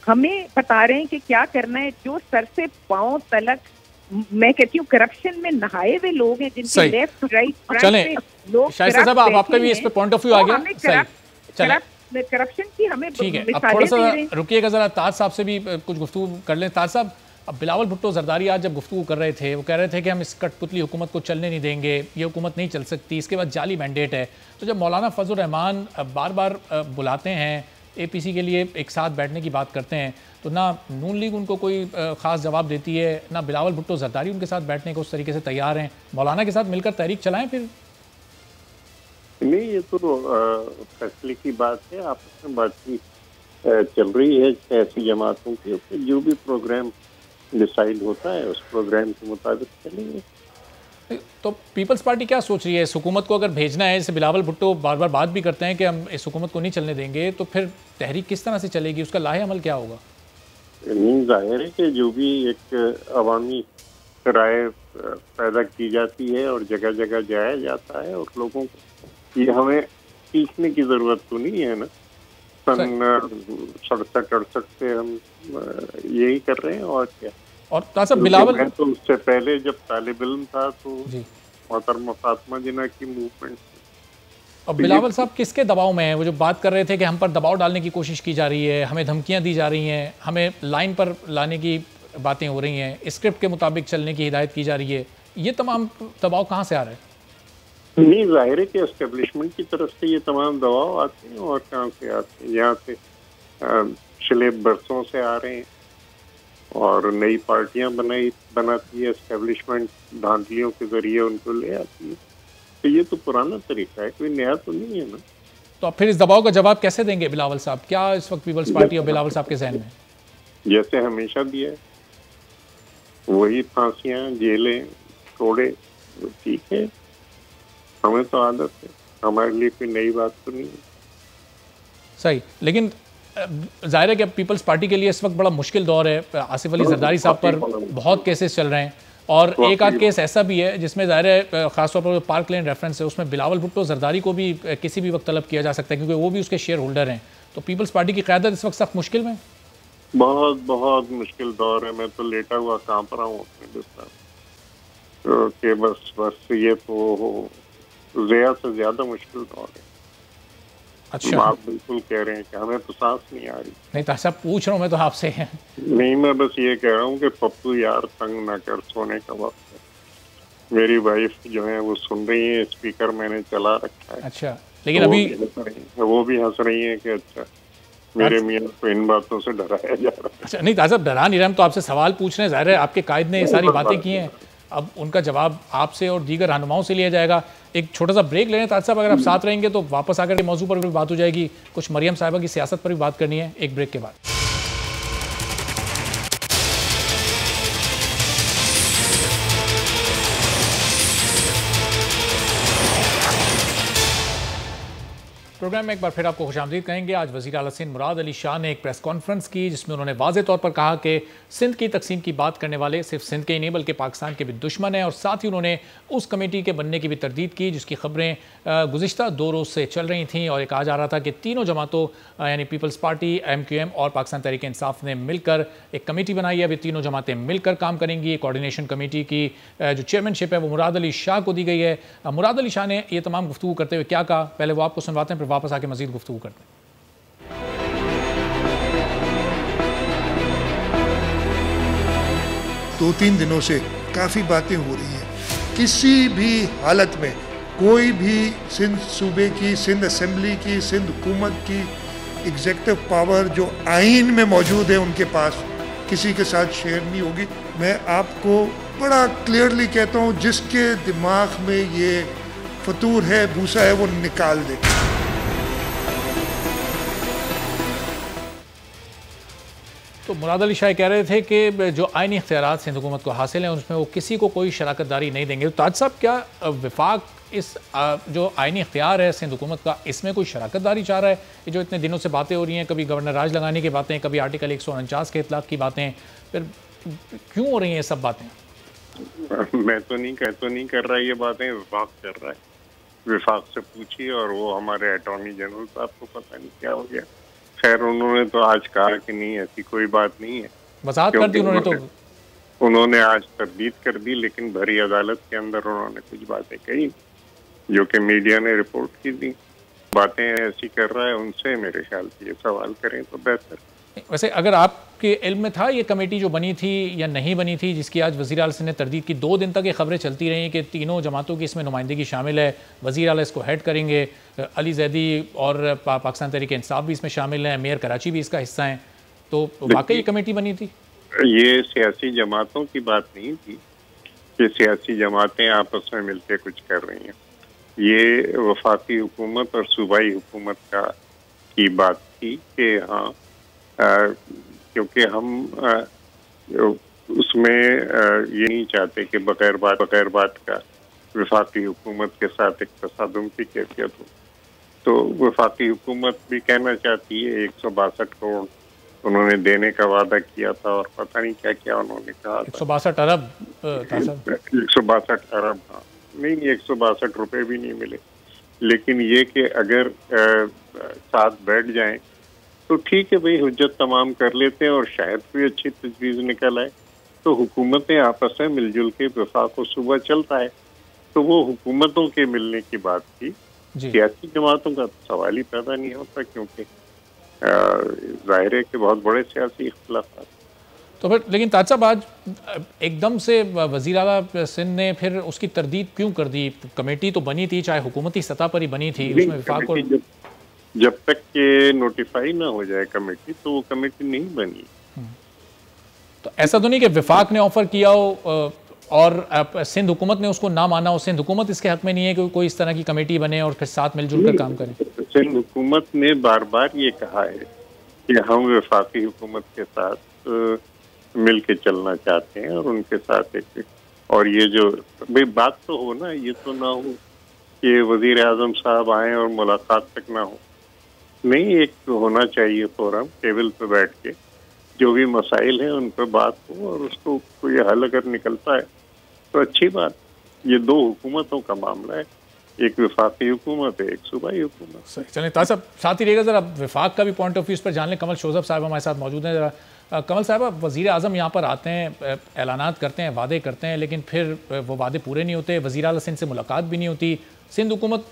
हमें बता रहे हैं कि क्या करना है। जो सर से पांव तलक मैं कहती हूँ करप्शन में नहाए हुए लोग हैं, जिनके लेफ्ट राइट चलें लोग शायद साहब आपका भी इस पे पॉइंट ऑफ व्यू आ गया। चलें करप्शन की हमें ठीक है, अब थोड़ा सा रुकिएगा जरा, ताज साहब से भी कुछ गुफ्तगू कर लें। ताज साहब, अब बिलावल भुट्टो जरदारी आज जब गुफ्तगू कर रहे थे, वो कह रहे थे कि हम इस कठपुतली हुकूमत को चलने नहीं देंगे, ये हुकूमत नहीं चल सकती, इसके बाद जाली मैंडेट है। तो जब मौलाना फजल रहमान बार बार बुलाते हैं APC के लिए, एक साथ बैठने की बात करते हैं, तो ना नून लीग उनको कोई ख़ास जवाब देती है, ना बिलावल भुट्टो जरदारी उनके साथ बैठने को उस तरीके से तैयार हैं। मौलाना के साथ मिलकर तहरीक चलाएं फिर। नहीं, ये तो फैसले की बात है, आपस में बातचीत चल रही है ऐसी जमातों की, जो भी प्रोग्राम डिसाइड होता है उस प्रोग्राम के मुताबिक चलेंगे। तो पीपल्स पार्टी क्या सोच रही है, इस हुकूमत को अगर भेजना है, जैसे बिलावल भुट्टो बार बार बात भी करते हैं कि हम इस हुकूमत को नहीं चलने देंगे, तो फिर तहरीक किस तरह से चलेगी, उसका लाहे अमल क्या होगा? जाहिर है कि जो भी एक अवामी राय पैदा की जाती है और जगह जगह जाया जाता है, और लोगों को ये हमें सीखने की जरूरत तो नहीं है ना। सन 67-68 से हम यही कर रहे हैं, और क्या। और तासा बिलावल तो उससे पहले जब तालिब इल्म था तो मोहतरमा फातिमा जिन्ना की मूवमेंट। और बिलावल साहब किसके दबाव में है? वो जो बात कर रहे थे कि हम पर दबाव डालने की कोशिश की जा रही है, हमें धमकियां दी जा रही हैं, हमें लाइन पर लाने की बातें हो रही हैं, स्क्रिप्ट के मुताबिक चलने की हिदायत की जा रही है, ये तमाम दबाव कहाँ से आ रहे हैं? नहीं, जाहिर है कि एस्टेब्लिशमेंट की तरफ से ये तमाम दबाव आते हैं, और कहाँ से आते हैं? यहाँ से पिछले बरसों से आ रहे हैं, और नई पार्टियां बनाती है एस्टेब्लिशमेंट, धांधलियों के जरिए उनको ले आती है। तो ये तो पुराना तरीका है, कोई नया तो नहीं है ना। तो अब फिर इस दबाव का जवाब कैसे देंगे बिलावल साहब? क्या इस वक्त पीपल्स पार्टी और बिलावल साहब के जहन में? जैसे हमेशा दिया है, वही फांसियां, जेलें, कोड़े, ठीक है, हमें तो आदत है, हमारे लिए कोई नई बात तो नहीं है। सही, लेकिन जाहिर है कि पीपल्स पार्टी के लिए इस वक्त बड़ा मुश्किल दौर है। आसिफ अली जरदारी साहब पर बहुत केसेस चल रहे हैं, और एक आध केस ऐसा भी है जिसमें जाहिर है खासतौर पर पार्क लेन रेफरेंस है, उसमें बिलावल भुट्टो जरदारी को भी किसी भी वक्त तलब किया जा सकता है, क्योंकि वो भी उसके शेयर होल्डर हैं। तो पीपल्स पार्टी की क़यादत इस वक्त सख्त मुश्किल में, बहुत बहुत मुश्किल दौर है। मैं तो लेटा हुआ कांप रहा हूँ अपने बिस्तर के, बस ये तो ज़्यादा से ज़्यादा मुश्किल दौर है। अच्छा, आप बिल्कुल कह रहे हैं कि हमें तो सांस नहीं आ रही। नहीं तो ऐसा पूछ रहा हूँ मैं तो आपसे। नहीं, मैं बस ये कह रहा हूँ कि पप्पू यार तंग ना कर, सोने का वक्त है। मेरी वाइफ जो है वो सुन रही है, स्पीकर मैंने चला रखा है। अच्छा, लेकिन अभी वो भी हंस रही है कि अच्छा मेरे मियाँ को इन बातों से डराया जा रहा है। अच्छा, नहीं ताज़ा डरा नहीं रहा, हम तो आपसे सवाल पूछ रहे हैं। ज़ाहिर है आपके कायद ने ये सारी बातें की हैं, अब उनका जवाब आपसे और दीगर रहनुमाओं से लिया जाएगा। एक छोटा सा ब्रेक ले लें ताज साहब, अगर आप साथ रहेंगे तो वापस आकर के मौजू पर भी बात हो जाएगी, कुछ मरियम साहिबा की सियासत पर भी बात करनी है, एक ब्रेक के बाद। प्रोग्राम में एक बार फिर आपको खुशामदीद कहेंगे। आज वज़ीर आला सिंध मुराद अली शाह ने एक प्रेस कॉन्फ्रेंस की जिसमें उन्होंने वाज़े तौर पर कहा कि सिंध की तकसीम की बात करने वाले सिर्फ सिंध के ही नहीं बल्कि पाकिस्तान के भी दुश्मन हैं, और साथ ही उन्होंने उस कमेटी के बनने की भी तरदीद की जिसकी खबरें गुज़िश्ता 2 रोज़ से चल रही थीं और ये कहा जा रहा था कि तीनों जमातों यानी पीपल्स पार्टी, MQM और पाकिस्तान तहरीक इंसाफ ने मिलकर एक कमेटी बनाई है। अभी तीनों जमातें मिलकर काम करेंगी। कोऑर्डिनेशन कमेटी की जो चेयरमैनशिप है वो मुराद अली शाह को दी गई है। मुराद अली शाह ने ये तमाम गुफ्तगू करते हुए क्या कहा, पहले वो आपको सुनवाते हैं, फिर वापस आके मजीद गुफ्तगू करते हैं। 2-3 दिनों से काफ़ी बातें हो रही हैं। किसी भी हालत में कोई भी सिंध सूबे की, सिंध असेंबली की, सिंध हुकूमत की एग्जेक्टिव पावर जो आइन में मौजूद है उनके पास किसी के साथ शेयर नहीं होगी। मैं आपको बड़ा क्लियरली कहता हूँ, जिसके दिमाग में ये फतूर है, भूसा है, वो निकाल दे। तो मुराद अली शाह कह रहे थे कि जो आइनी इख्तियारात सिंध हुकूमत को हासिल हैं उसमें वो किसी को कोई शराकतदारी नहीं देंगे। तो ताज साहब, क्या वफाक इस जो आइनी इख्तियार है सिंध हुकूमत का, इसमें कोई शराकतदारी चाह रहा है? ये जो इतने दिनों से बातें हो रही हैं, कभी गवर्नर राज लगाने की बातें, कभी आर्टिकल 149 के इतलाक़ की बातें, फिर क्यों हो रही हैं ये सब बातें? मैं तो नहीं कर रहा ये बातें, विफाक कर रहा है। विफाक से पूछिए, और वो हमारे अटॉर्नी जनरल साहब को पता नहीं क्या हो गया। खैर, उन्होंने तो आज कहा कि नहीं, ऐसी कोई बात नहीं है। वज़ाहत कर दी उन्होंने आज तरदीद कर दी, लेकिन भरी अदालत के अंदर उन्होंने कुछ बातें कही जो कि मीडिया ने रिपोर्ट की थी। बातें ऐसी कर रहा है, उनसे मेरे ख्याल से ये सवाल करें तो बेहतर। वैसे अगर आपके इल्म में था ये कमेटी जो बनी थी या नहीं बनी थी, जिसकी आज वज़ीर आला ने तरदीद की, 2 दिन तक ये खबरें चलती रही कि तीनों जमातों की इसमें नुमाइंदगी शामिल है, वज़ीर आला इसको हेड करेंगे, अली जैदी और पाकिस्तान तहरीक इंसाफ भी इसमें शामिल हैं, मेयर कराची भी इसका हिस्सा हैं, तो वाकई ये कमेटी बनी थी? ये सियासी जमातों की बात नहीं थी कि सियासी जमातें आपस में मिलकर कुछ कर रही हैं। ये वफाकी हुकूमत और सूबाई हुकूमत की बात थी कि हाँ, क्योंकि हम उसमें ये नहीं चाहते कि बगैर बात का वफाकी हुकूमत के साथ एक तसादुम की कैफियत हो। तो वफाकी हुकूमत भी कहना चाहती है 162 करोड़ उन्होंने देने का वादा किया था, और पता नहीं क्या क्या उन्होंने कहा। 162 अरब 162 अरब, हाँ, नहीं 162 रुपए भी नहीं मिले। लेकिन ये कि अगर साथ बैठ जाएं तो ठीक है भाई, हुज्जत तमाम कर लेते हैं और शायद कोई अच्छी तजवीज़ निकल आए। तो हुकूमतें आपस में मिलजुल के वफाक को सुबह चलता है, तो वो हुकूमतों के मिलने की बात थी। सियासी जमातों का सवाल ही पैदा नहीं होता, क्योंकि जाहिर है कि बहुत बड़े सियासी इख्तिलाफ। तो फिर लेकिन ताज साहब, आज एकदम से वज़ीर आला सिंध ने फिर उसकी तरदीद क्यों कर दी? कमेटी तो बनी थी, चाहे हुकूमती सतह पर ही बनी थी, उसमें विफाक को जब तक के नोटिफाई ना हो जाए कमेटी, तो वो कमेटी नहीं बनी। तो ऐसा तो नहीं कि विफाक ने ऑफर किया हो और सिंध हुकूमत ने उसको ना माना हो? सिंध हुकूमत इसके हक में नहीं है कि कोई इस तरह की कमेटी बने और फिर साथ मिलजुल कर काम करें? सिंध हुकूमत ने बार बार ये कहा है कि हम वफाकी हुकूमत के साथ मिल के चलना चाहते हैं, और उनके साथ एक, और ये जो भाई बात तो हो ना, ये तो ना हो कि वज़ीर आज़म साहब आए और मुलाकात तक ना हो। नहीं, एक होना चाहिए फोरम, टेबल पे बैठ के जो भी मसाइल हैं उन पर बात हो, और उसको कोई हल अगर निकलता है तो अच्छी बात। ये 2 हुकूमतों का मामला है, एक वफाकी हुकूमत है, एक सूबाई हुकूमत। सही, चलें ताज साहब साथ ही रहेगा, ज़रा वफाक का भी पॉइंट ऑफ व्यू इस पर जान लें। कमल शोज़ब साहब हमारे साथ मौजूद हैं। ज़रा कमल साहब, वज़ीर आज़म यहाँ पर आते हैं, ऐलानात करते हैं, वादे करते हैं, लेकिन फिर वो वादे पूरे नहीं होते। वज़ीर आला सिंध से मुलाकात भी नहीं होती। सिंध हुकूमत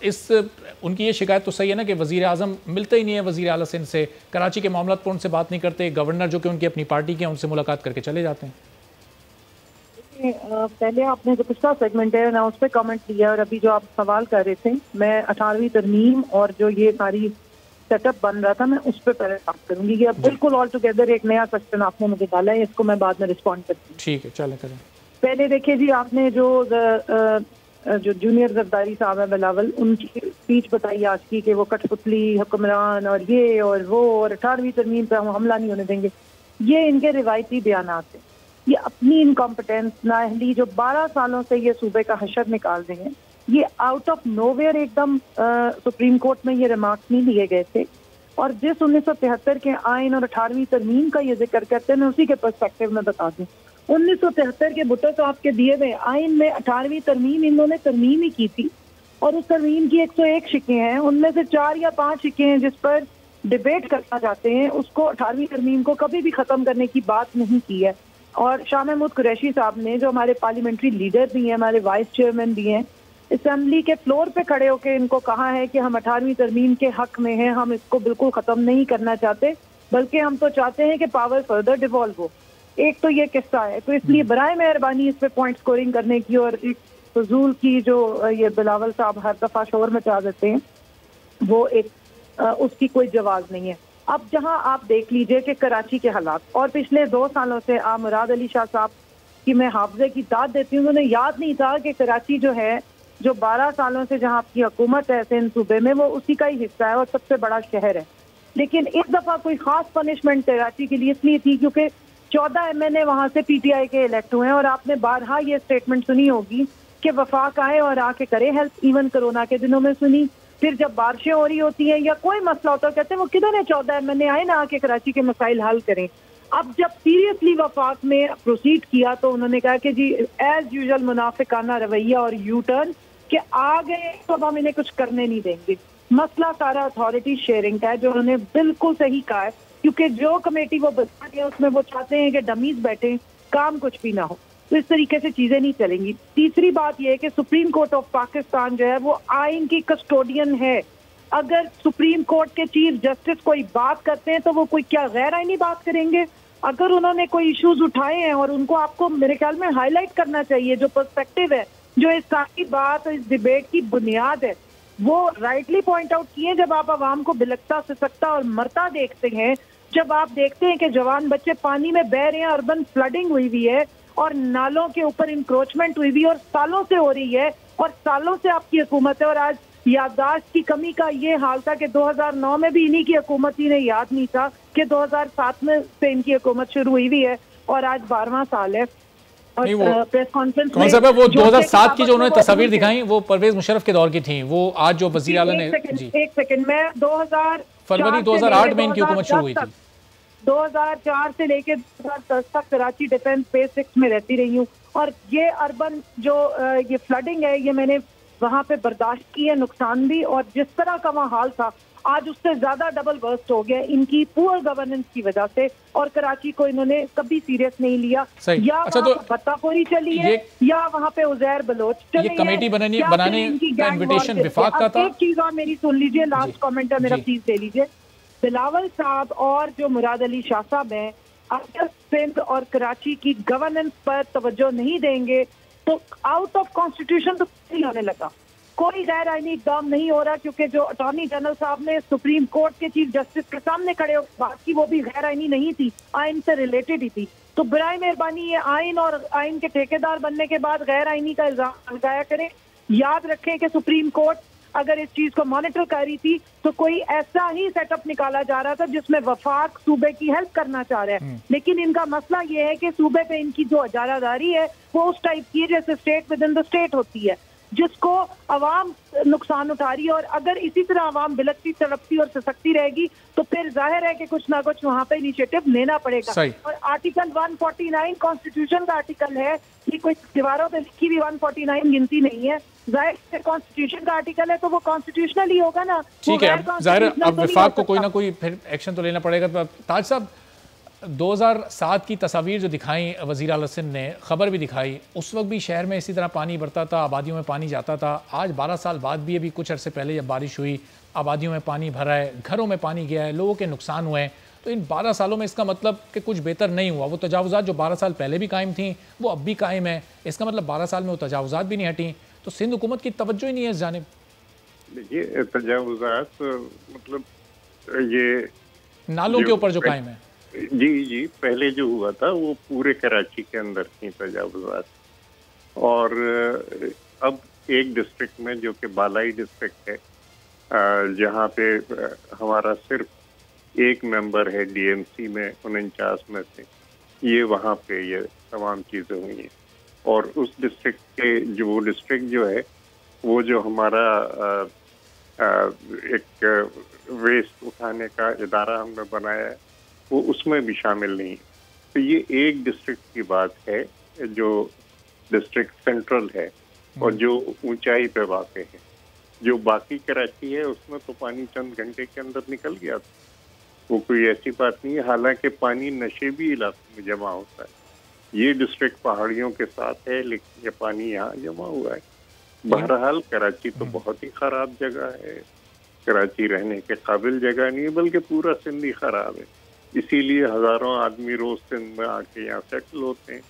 उनकी ये शिकायत तो सही है ना कि वज़ीर आज़म मिलते ही नहीं है वज़ीर आला सिंध से, कराची के मामला पर उनसे बात नहीं करते, गवर्नर जो कि उनकी अपनी पार्टी के हैं उनसे मुलाकात करके चले जाते हैं। पहले आपने जो पिछला सेगमेंट है ना, उस पर कमेंट किया, और अभी जो आप सवाल कर रहे थे, मैं 18वीं तरमीम और जो ये सारी सेटअप बन रहा था, मैं उस पर पहले बात करूंगी कि अब बिल्कुल ऑल टुगेदर एक नया क्वेश्चन आपने मुझे डाला है, इसको मैं बाद में रिस्पॉन्ड करती हूँ। ठीक है, चलें करें। पहले देखिए जी, आपने जो जूनियर जरदारी साहब है बिलावल, उनकी स्पीच बताई आज की कि वो कठपुतली हुक्मरान और ये और वो, और 18वीं तरमीम पे हम हमला नहीं होने देंगे। ये इनके रिवायती बयानात हैं। ये अपनी इनकॉम्पिटेंस, नाअहली, जो 12 सालों से ये सूबे का हशर निकाल रहे हैं, ये आउट ऑफ नोवेयर एकदम सुप्रीम कोर्ट में ये रिमार्क्स नहीं लिए गए थे। और जिस 1973 के आइन और 18वीं तरमीम का ये जिक्र करते हैं, मैं उसी के पर्सपेक्टिव में बता दूं। 1973 के भुट्टो साहब के दिए हुए आइन में 18वीं तरमीम इन्होंने तरमीम ही की थी, और उस तरमीम की 101 शिकें हैं, उनमें से 4 या 5 शिकें हैं जिस पर डिबेट करना चाहते हैं। उसको 18वीं तरमीम को कभी भी खत्म करने की बात नहीं की है। और शाह महमूद कुरैशी साहब ने, जो हमारे पार्लियामेंट्री लीडर भी हैं, हमारे वाइस चेयरमैन भी हैं, असेंबली के फ्लोर पे खड़े होकर इनको कहा है कि हम 18वीं तरमीम के हक में हैं, हम इसको बिल्कुल खत्म नहीं करना चाहते, बल्कि हम तो चाहते हैं कि पावर फर्दर डिवॉल्व हो। एक तो ये किस्सा है, तो इसलिए बराए मेहरबानी इस पे पॉइंट स्कोरिंग करने की और एक फजूल की जो ये बिलावल साहब हर दफा शोर मचा देते हैं, वो एक उसकी कोई जवाब नहीं है। अब जहां आप देख लीजिए कि कराची के हालात, और पिछले 2 सालों से मुराद अली शाह साहब की मैं हाफजे की दाद देती हूँ, उन्होंने याद नहीं था कि कराची जो है, जो 12 सालों से जहां आपकी हुकूमत है सिंध सूबे में, वो उसी का ही हिस्सा है और सबसे बड़ा शहर है। लेकिन इस दफा कोई खास पनिशमेंट कराची के लिए इसलिए थी क्योंकि 14 MNA वहां से PTI के इलेक्ट हुए हैं, और आपने बारहा ये स्टेटमेंट सुनी होगी कि वफाक आए और आके करे हेल्प, इवन कोरोना के दिनों में सुनी। फिर जब बारिशें हो रही होती हैं या कोई मसला होता है, कहते हैं वो किधर है 14 MNA आए ना आके कराची के मसाइल हल करें। अब जब सीरियसली वफाक में प्रोसीड किया तो उन्होंने कहा कि जी एज यूजुअल मुनाफिकाना रवैया और यू टर्न कि आ गए तो अब हम इन्हें कुछ करने नहीं देंगे। मसला सारा अथॉरिटी शेयरिंग का है, जो उन्होंने बिल्कुल सही कहा है, क्योंकि जो कमेटी वो बता रही है उसमें वो चाहते हैं कि डमीज बैठे, काम कुछ भी ना हो। तो इस तरीके से चीजें नहीं चलेंगी। तीसरी बात यह है कि सुप्रीम कोर्ट ऑफ पाकिस्तान जो है वो आइन की कस्टोडियन है। अगर सुप्रीम कोर्ट के चीफ जस्टिस कोई बात करते हैं तो वो कोई क्या गैर आइनी बात करेंगे? अगर उन्होंने कोई इश्यूज उठाए हैं और उनको आपको मेरे ख्याल में हाईलाइट करना चाहिए, जो पर्सपेक्टिव है, जो इस सारी बात, इस डिबेट की बुनियाद है, वो राइटली पॉइंट आउट किए। जब आप आवाम को बिलकता सिसकता और मरता देखते हैं, जब आप देखते हैं कि जवान बच्चे पानी में बह रहे हैं, अर्बन फ्लडिंग हुई है और नालों के ऊपर इंक्रोचमेंट हुई और सालों से हो रही है, और सालों से आपकी हुकूमत है, और आज याददाश्त की कमी का ये हाल था कि 2009 में भी इन्हीं की हुकूमत ही ने याद नहीं था कि 2007 में से इनकी हुकूमत शुरू हुई है और आज 12वां साल है। और प्रेस कॉन्फ्रेंस में वो 2007 की जो उन्होंने तस्वीर दिखाई वो परवेज मुशर्रफ के दौर की थी, वो आज जो वज़ीर आला ने एक सेकंड मैं 2000 फरवरी 2008 में इनकी हुकूमत शुरू हुई थी। 2004 से लेकर 2010 तक कराची डिफेंस स्पेस 6 में रहती रही हूँ, और ये अर्बन जो ये फ्लडिंग है ये मैंने वहाँ पे बर्दाश्त की है, नुकसान भी, और जिस तरह का वहाँ हाल था आज उससे ज्यादा डबल बर्स्ट हो गया इनकी पुअर गवर्नेंस की वजह से, और कराची को इन्होंने कभी सीरियस नहीं लिया। या अच्छा, तो भत्ताखोरी चली है या वहाँ पे उजैर बलोच चले, ये कमेटी बनाने का इन्विटेशन विफाक का था। एक चीज और मेरी सुन लीजिए, लास्ट कमेंट है मेरा, प्लीज दे लीजिए। बिलावल साहब और जो मुराद अली शाह साहब हैं, अगर सिंध और कराची की गवर्नेंस पर तवज्जो नहीं देंगे तो आउट ऑफ कॉन्स्टिट्यूशन तो नहीं होने लगा, कोई गैर आईनी इकदाम नहीं हो रहा, क्योंकि जो अटॉर्नी जनरल साहब ने सुप्रीम कोर्ट के चीफ जस्टिस के सामने खड़े हो बात की, वो भी गैर आईनी नहीं थी, आइन से रिलेटेड ही थी। तो बराए मेहरबानी ये आइन और आइन के ठेकेदार बनने के बाद गैर आईनी का इल्जाम लगाया करें। याद रखें कि सुप्रीम कोर्ट अगर इस चीज को मॉनिटर कर रही थी तो कोई ऐसा ही सेटअप निकाला जा रहा था जिसमें वफाक सूबे की हेल्प करना चाह रहा है, लेकिन इनका मसला ये है कि सूबे पे इनकी जो इजारादारी है वो उस टाइप की है जैसे state with in the state होती है, जिसको अवाम नुकसान उठा रही है। और अगर इसी तरह अवाम बिलकती तड़पती और सिसकती रहेगी तो फिर जाहिर है कि कुछ ना कुछ वहाँ पे इनिशिएटिव लेना पड़ेगा। और आर्टिकल 149 कॉन्स्टिट्यूशन का आर्टिकल है, ये कोई दीवारों पे लिखी भी 149 गिनती नहीं है, जाहिर है कॉन्स्टिट्यूशन का आर्टिकल है तो वो कॉन्स्टिट्यूशनल ही होगा ना। ठीक है, जाहिर अब विफाक को कोई ना कोई फिर एक्शन तो लेना पड़ेगा। ताज साहब, 2007 की तस्वीर जो दिखाई वज़ीर आला सिंध ने, खबर भी दिखाई, उस वक्त भी शहर में इसी तरह पानी बढ़ता था, आबादियों में पानी जाता था। आज 12 साल बाद भी अभी कुछ अरसे पहले जब बारिश हुई, आबादियों में पानी भरा है, घरों में पानी गया है, लोगों के नुकसान हुए हैं। तो इन 12 सालों में इसका मतलब कि कुछ बेहतर नहीं हुआ। वो तजावुज़ात जो 12 साल पहले भी कायम थी वो अब भी कायम है, इसका मतलब 12 साल में वो तजावुज़ात भी नहीं हटी। तो सिंध हुकूमत की तवज्जो ही नहीं है इस जानिब। देखिए, तजावुज़ात मतलब ये नालों के ऊपर जो कायम है, जी पहले जो हुआ था वो पूरे कराची के अंदर थी तजावुज़ात, और अब एक डिस्ट्रिक्ट में जो कि बालाई डिस्ट्रिक्ट है, जहाँ पे हमारा सिर्फ एक मेंबर है डीएमसी में 49 में से, ये वहाँ पे ये तमाम चीज़ें हुई हैं। और उस डिस्ट्रिक्ट के जो डिस्ट्रिक्ट जो है वो जो हमारा एक वेस्ट उठाने का इदारा हमने बनाया है वो उसमें भी शामिल नहीं है। तो ये एक डिस्ट्रिक्ट की बात है जो डिस्ट्रिक्ट सेंट्रल है और जो ऊंचाई पे वाक़ है। जो बाकी कराची है उसमें तो पानी चंद घंटे के अंदर निकल गया था, वो कोई ऐसी बात नहीं है। हालांकि पानी नशेबी इलाकों में जमा होता है, ये डिस्ट्रिक्ट पहाड़ियों के साथ है लेकिन ये पानी यहाँ जमा हुआ है। बहरहाल कराची तो बहुत ही ख़राब जगह है, कराची रहने के काबिल जगह नहीं है, बल्कि पूरा सिंध ही ख़राब है। इसीलिए हज़ारों आदमी रोज़ सिंध में आके यहाँ सेटल होते हैं,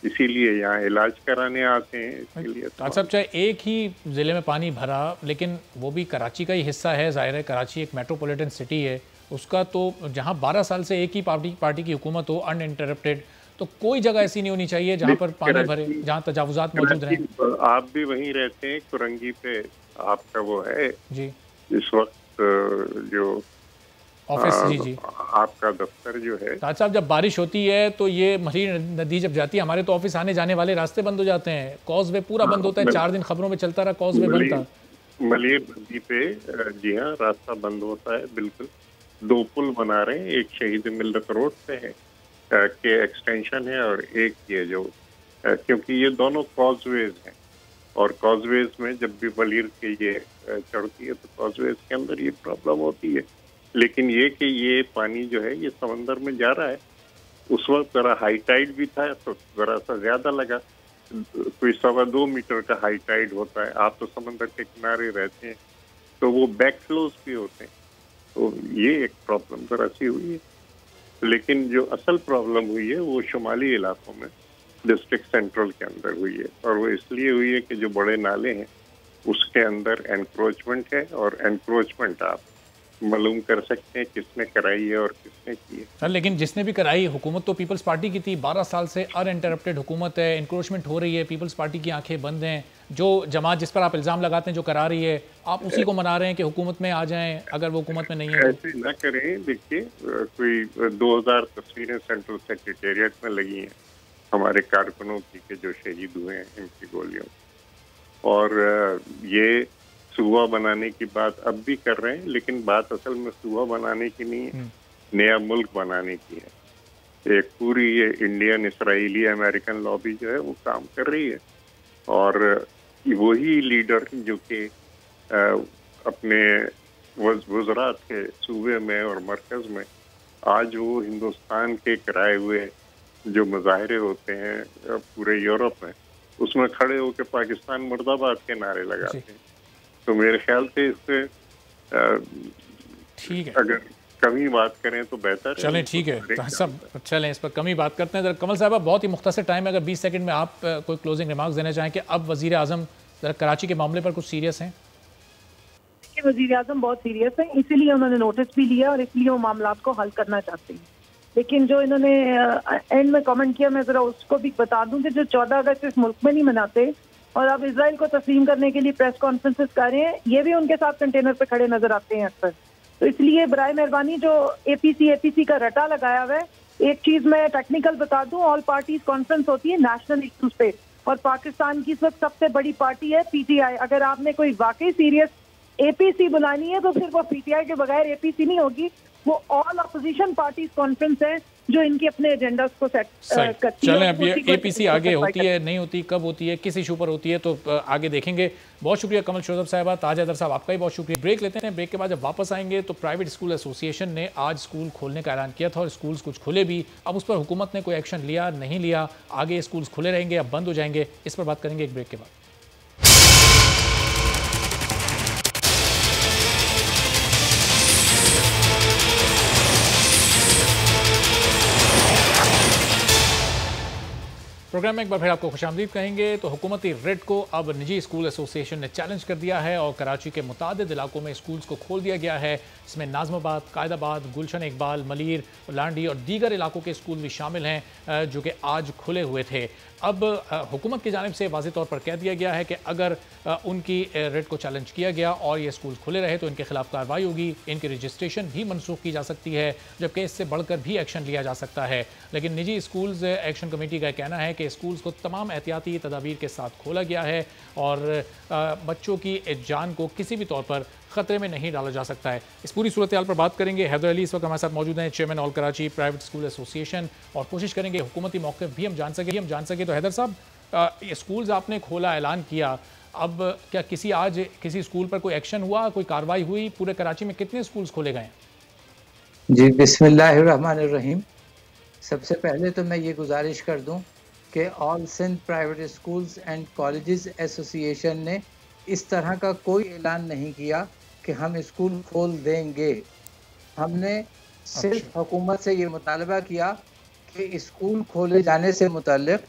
इसीलिए यहाँ इलाज कराने आते हैं। इसीलिए डॉक्टर साहब, चाहे एक ही ज़िले में पानी भरा लेकिन वो भी कराची का ही हिस्सा है। ज़ाहिर है कराची एक मेट्रोपॉलिटन सिटी है, उसका तो जहाँ 12 साल से एक ही पार्टी की हुकूमत हो अनइंटरप्टेड, तो कोई जगह ऐसी नहीं होनी चाहिए जहाँ पर पानी भरे, जहाँ तजावुजात मौजूद रहें। आप भी वहीं रहते हैं, कुरंगी पे आपका वो है जी, इस वक्त जो ऑफिस। जी जी, आपका दफ्तर जो है। ताज साहब, जब बारिश होती है तो ये मरीर नदी जब जाती है, हमारे तो ऑफिस आने जाने वाले रास्ते बंद हो जाते हैं, कॉजवे पूरा बंद होता है। 4 दिन खबरों में चलता रहा कॉजवे बंद था। मलिर नदी पे जी हाँ रास्ता बंद होता है, बिल्कुल। 2 पुल बना रहे हैं, एक शहीद मिल्लत रोड पे है के एक्सटेंशन है और एक ये जो क्योंकि ये दोनों कॉजवेज हैं और कॉजवेज में जब भी मलिर के ये चढ़ती है तो कॉजवेज के अंदर ये प्रॉब्लम होती है। लेकिन ये कि ये पानी जो है ये समंदर में जा रहा है, उस वक्त ज़रा हाई टाइड भी था तो ज़रा सा ज़्यादा लगा, कोई 2.25 मीटर का हाई टाइड होता है। आप तो समंदर के किनारे रहते हैं तो वो बैक फ्लोज भी होते हैं, तो ये एक प्रॉब्लम ज़रा सी हुई है। लेकिन जो असल प्रॉब्लम हुई है वो शुमाली इलाकों में डिस्ट्रिक्ट सेंट्रल के अंदर हुई है, और वो इसलिए हुई है कि जो बड़े नाले हैं उसके अंदर एनक्रोचमेंट है, और एनक्रोचमेंट आप मालूम कर सकते हैं किसने कराई है और किसने की है। सर, लेकिन जिसने भी कराई हुकूमत तो पीपल्स पार्टी की थी। 12 साल से अनइंटरप्टेड हुकूमत है, इंक्रोचमेंट हो रही है, पीपल्स पार्टी की आंखें बंद हैं। जो जमात जिस पर आप इल्ज़ाम लगाते हैं जो करा रही है, आप उसी को मना रहे हैं कि हुकूमत में आ जाएं अगर वो हुकूमत में नहीं है। ऐसे ना करें। देखिए, कोई 2000 तस्वीरें सेंट्रल सेक्रेटेरिएट में लगी हैं हमारे कारकुनों की के जो शहीद हुए हैं इनकी गोलियों, और ये सूबा बनाने की बात अब भी कर रहे हैं, लेकिन बात असल में सूबा बनाने की नहीं है, नया मुल्क बनाने की है। एक पूरी ये इंडियन, इसराइली, अमेरिकन लॉबी जो है वो काम कर रही है, और वही लीडर जो कि अपने वज़रात के सूबे में और मरकज़ में आज वो हिंदुस्तान के कराए हुए जो मुजाहरे होते हैं पूरे यूरोप में, उसमें खड़े होकर पाकिस्तान मुर्दाबाद के नारे लगाते हैं। तो मेरे ख्याल से इससे ठीक है, अगर कमी बात करें तो बेहतर है। चलें, ठीक है सब, चलें इस पर कमी बात करते हैं। जरा कमल साहब, बहुत ही मुख्तसर टाइम है, अगर 20 सेकंड में आप कोई क्लोजिंग रिमार्क्स देना चाहें कि अब वज़ीर आज़म जरा कराची के मामले पर कुछ सीरियस हैं। वज़ीर आज़म बहुत सीरियस हैं, इसीलिए उन्होंने नोटिस भी लिया और इसलिए वो मामलात को हल करना चाहते हैं। लेकिन जो इन्होंने एंड में कमेंट किया, मैं ज़रा उसको भी बता दूं कि जो 14 अगस्त इस मुल्क में नहीं मनाते और अब इजराइल को तस्लीम करने के लिए प्रेस कॉन्फ्रेंसेस कर रहे हैं, ये भी उनके साथ कंटेनर पे खड़े नजर आते हैं अक्सर। तो इसलिए बराए मेहरबानी जो एपीसी का रटा लगाया हुआ है, एक चीज मैं टेक्निकल बता दूं, ऑल पार्टीज कॉन्फ्रेंस होती है नेशनल इश्यूज पे, और पाकिस्तान की इस वक्त सबसे बड़ी पार्टी है पीटीआई। अगर आपने कोई वाकई सीरियस एपीसी बुलानी है तो फिर वो पीटीआई के बगैर एपीसी नहीं होगी, वो ऑल अपोजिशन पार्टीज कॉन्फ्रेंस है जो इनके अपने एजेंडास को सेट करती है। चलें, अब ये एपीसी आगे होती है नहीं होती, कब होती है, किस इशू पर होती है, तो आगे देखेंगे। बहुत शुक्रिया कमल शोजब साहबा, ताज हैदर साहब, आपका ही बहुत शुक्रिया। ब्रेक लेते हैं, ब्रेक के बाद जब वापस आएंगे तो प्राइवेट स्कूल एसोसिएशन ने आज स्कूल खोलने का ऐलान किया था और स्कूल्स कुछ खुले भी। अब उस पर हुकूमत ने कोई एक्शन लिया नहीं लिया, आगे स्कूल्स खुले रहेंगे या बंद हो जाएंगे, इस पर बात करेंगे एक ब्रेक के बाद। प्रोग्राम में एक बार फिर आपको खुशामदीद कहेंगे। तो हुकूमती रेट को अब निजी स्कूल एसोसिएशन ने चैलेंज कर दिया है और कराची के मुतादिद इलाकों में स्कूल्स को खोल दिया गया है। इसमें नाज़माबाद, कायदाबाद, गुलशन इकबाल, मलीर, लांडी और दीगर इलाकों के स्कूल भी शामिल हैं जो कि आज खुले हुए थे। अब हुकूमत की जानिब से वाज़ेह तौर पर कह दिया गया है कि अगर उनकी रेट को चैलेंज किया गया और ये स्कूल खुले रहे तो इनके खिलाफ कार्रवाई होगी, इनकी रजिस्ट्रेशन भी मनसूख की जा सकती है, जबकि इससे बढ़कर भी एक्शन लिया जा सकता है। लेकिन निजी स्कूल्स एक्शन कमेटी का कहना है कि स्कूल्स को तमाम एहतियाती तदाबीर के साथ खोला गया है और बच्चों की जान को किसी भी तौर पर खतरे में नहीं डाला जा सकता है। इस पूरी सूरत हाल पर बात करेंगे। हैदर अली इस वक्त हमारे साथ मौजूद हैं, chairman all Karachi private school association, और कोशिश करेंगे हुकूमती मौक़िफ़ भी हम जान सके। तो हैदर साहब, ये स्कूल्स आपने खोला, ऐलान किया, अब क्या किसी स्कूल पर कोई एक्शन हुआ, कोई कार्रवाई हुई? पूरे कराची में कितने स्कूल्स खोले गए? जी, बिस्मिल्लाहिर्रहमानिर्रहीम। सबसे पहले तो मैं ये गुजारिश कर दूं कि all Sindh private schools and colleges association ने इस तरह का कोई ऐलान नहीं किया कि हम स्कूल खोल देंगे। हमने सिर्फ हुकूमत से ये मुतालबा किया कि स्कूल खोले जाने से मुतल्लिक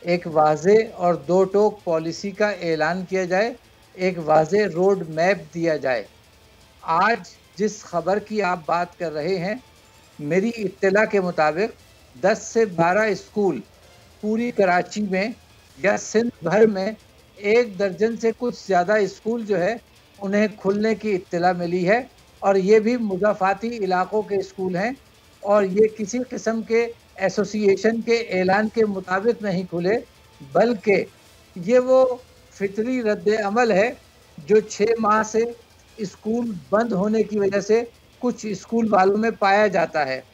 एक वाज़ेह और दो टोक पॉलिसी का ऐलान किया जाए, एक वाज़ेह रोड मैप दिया जाए। आज जिस खबर की आप बात कर रहे हैं, मेरी इत्तला के मुताबिक 10 से 12 स्कूल पूरी कराची में या सिंध भर में 1 दर्जन से कुछ ज़्यादा स्कूल जो है उन्हें खुलने की इत्तला मिली है, और ये भी मुज़ाफ़ाती इलाक़ों के स्कूल हैं, और ये किसी किस्म के एसोसिएशन के ऐलान के मुताबिक नहीं खुले, बल्कि ये वो फितरी रद्द अमल है जो 6 माह से स्कूल बंद होने की वजह से कुछ स्कूल वालों में पाया जाता है।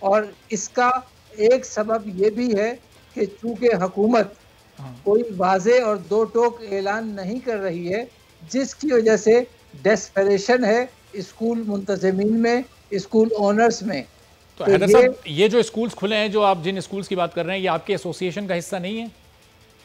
और इसका एक सबब ये भी है कि चूँकि हुकूमत कोई वाज़ेह और दो टोक ऐलान नहीं कर रही है, जिसकी वजह से डेस्परेशन है स्कूल मुंतज़मीन में, स्कूल ओनर्स में। तो हैदर साहब, ये जो स्कूल्स खुले हैं, जो आप जिन स्कूल्स की बात कर रहे हैं, ये आपके एसोसिएशन का हिस्सा नहीं है?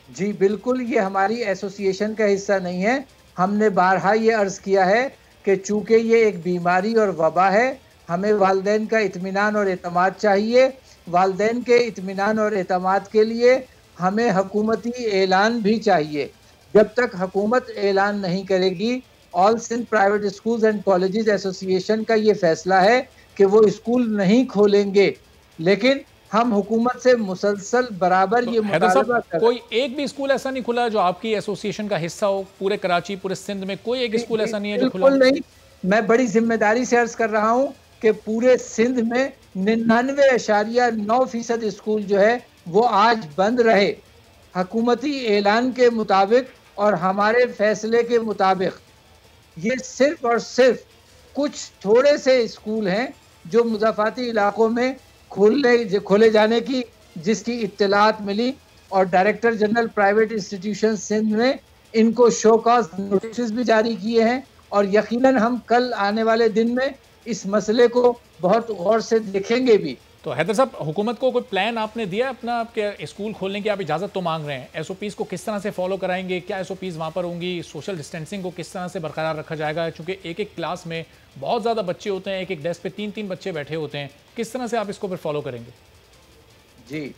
जी बिल्कुल, ये हमारी एसोसिएशन का हिस्सा नहीं है। हमने बारहा ये अर्ज़ किया है कि चूँकि ये एक बीमारी और वबा है, हमें वालिदैन का इत्मीनान और एतमाद चाहिए। वालिदैन के इत्मीनान और एतमाद के लिए हमें हुकूमती ऐलान भी चाहिए। जब तक हुकूमत ऐलान नहीं करेगी, all Sindh private schools and colleges association का ये फैसला है कि वो स्कूल नहीं खोलेंगे। लेकिन हम हुकूमत से मुसलसल बराबर ये मुतालबा कर, कोई एक भी स्कूल ऐसा नहीं खुला जो आपकी एसोसिएशन का हिस्सा हो? पूरे कराची, पूरे सिंध में कोई एक स्कूल ऐसा नहीं है जो खुला? बिल्कुल नहीं। मैं बड़ी जिम्मेदारी से अर्ज कर रहा हूँ कि पूरे सिंध में 99.9% स्कूल जो है वो आज बंद रहे, हुकूमती ऐलान के मुताबिक और हमारे फैसले के मुताबिक। ये सिर्फ और सिर्फ कुछ थोड़े से स्कूल हैं जो मुज़ाफ़ाती इलाक़ों में खोले जाने की जिसकी इत्तलात मिली, और director general private institution Sindh ने इनको शो कॉज नोटिस भी जारी किए हैं, और यकीनन हम कल आने वाले दिन में इस मसले को बहुत गौर से देखेंगे भी। तो हैदर साहब, हुकूमत को कोई प्लान आपने दिया अपना, आपके स्कूल खोलने की? आप इजाज़त तो मांग रहे हैं, एसओपीज़ को किस तरह से फॉलो कराएंगे? क्या एसओपीज़ वहाँ पर होंगी? सोशल डिस्टेंसिंग को किस तरह से बरकरार रखा जाएगा? क्योंकि एक क्लास में बहुत ज़्यादा बच्चे होते हैं, एक डेस्क पे 3-3 बच्चे बैठे होते हैं, किस तरह से आप इसको फिर फॉलो करेंगे? जी,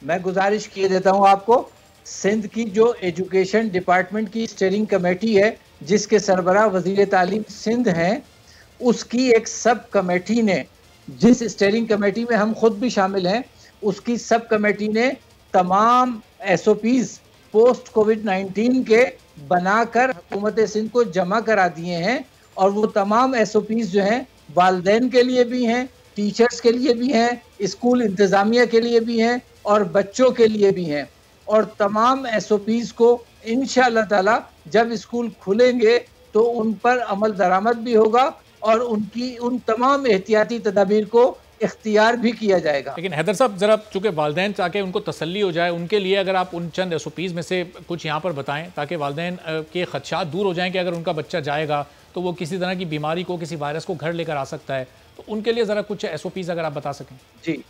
मैं गुजारिश किए देता हूँ आपको, सिंध की जो एजुकेशन डिपार्टमेंट की स्टीयरिंग कमेटी है, जिसके सरबराह वज़ीर तालीम सिंध हैं, उसकी एक सब कमेटी ने, जिस स्टीयरिंग कमेटी में हम खुद भी शामिल हैं, उसकी सब कमेटी ने तमाम एसओपीज़ पोस्ट कोविड-19 के बनाकर हुकूमत सिंध को जमा करा दिए हैं, और वो तमाम एसओपीज़ जो हैं वालिदैन के लिए भी हैं, टीचर्स के लिए भी हैं, स्कूल इंतज़ामिया के लिए भी हैं, और बच्चों के लिए भी हैं। और तमाम एसओपीज़ को इंशाअल्लाह ताला जब स्कूल खुलेंगे तो उन पर अमल दरामद भी होगा, और उन तमाम एहतियाती तदाबीर को इख्तियार भी किया जाएगा। लेकिन हैदर साहब, ज़रा चूँकि वालिदैन चाहे उनको तसल्ली हो जाए, उनके लिए अगर आप उन चंद एसओपीज़ में से कुछ यहाँ पर बताएं, ताकि वालिदैन के खदशात दूर हो जाएं कि अगर उनका बच्चा जाएगा तो वो किसी तरह की बीमारी को, किसी वायरस को घर लेकर आ सकता है, तो उनके लिए ज़रा कुछ एसओपीज़ अगर आप बता सकें। जी,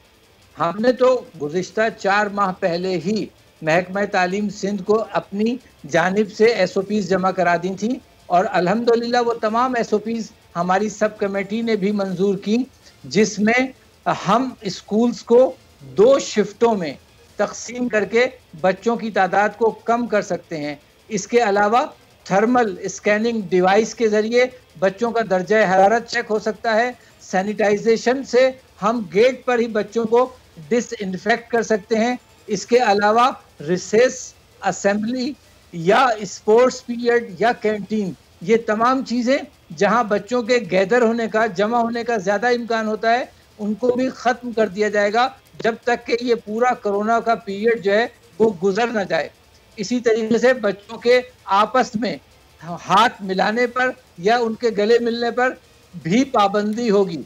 हमने तो गुज़िश्ता 4 माह पहले ही महकमा तालीम सिंध को अपनी जानिब से एसओपीज़ जमा करा दी थी, और अल्हम्दुलिल्लाह वो तमाम एसओपीज़ हमारी सब कमेटी ने भी मंजूर की, जिसमें हम स्कूल्स को 2 शिफ्टों में तकसीम करके बच्चों की तादाद को कम कर सकते हैं। इसके अलावा थर्मल स्कैनिंग डिवाइस के ज़रिए बच्चों का दर्जा हरारत चेक हो सकता है। सैनिटाइजेशन से हम गेट पर ही बच्चों को डिसइंफेक्ट कर सकते हैं। इसके अलावा रिसेस, असेंबली या स्पोर्ट्स पीरियड या कैंटीन, ये तमाम चीज़ें जहां बच्चों के गैदर होने का, जमा होने का ज़्यादा इम्कान होता है, उनको भी ख़त्म कर दिया जाएगा जब तक कि ये पूरा कोरोना का पीरियड जो है वो गुजर ना जाए। इसी तरीके से बच्चों के आपस में हाथ मिलाने पर या उनके गले मिलने पर भी पाबंदी होगी।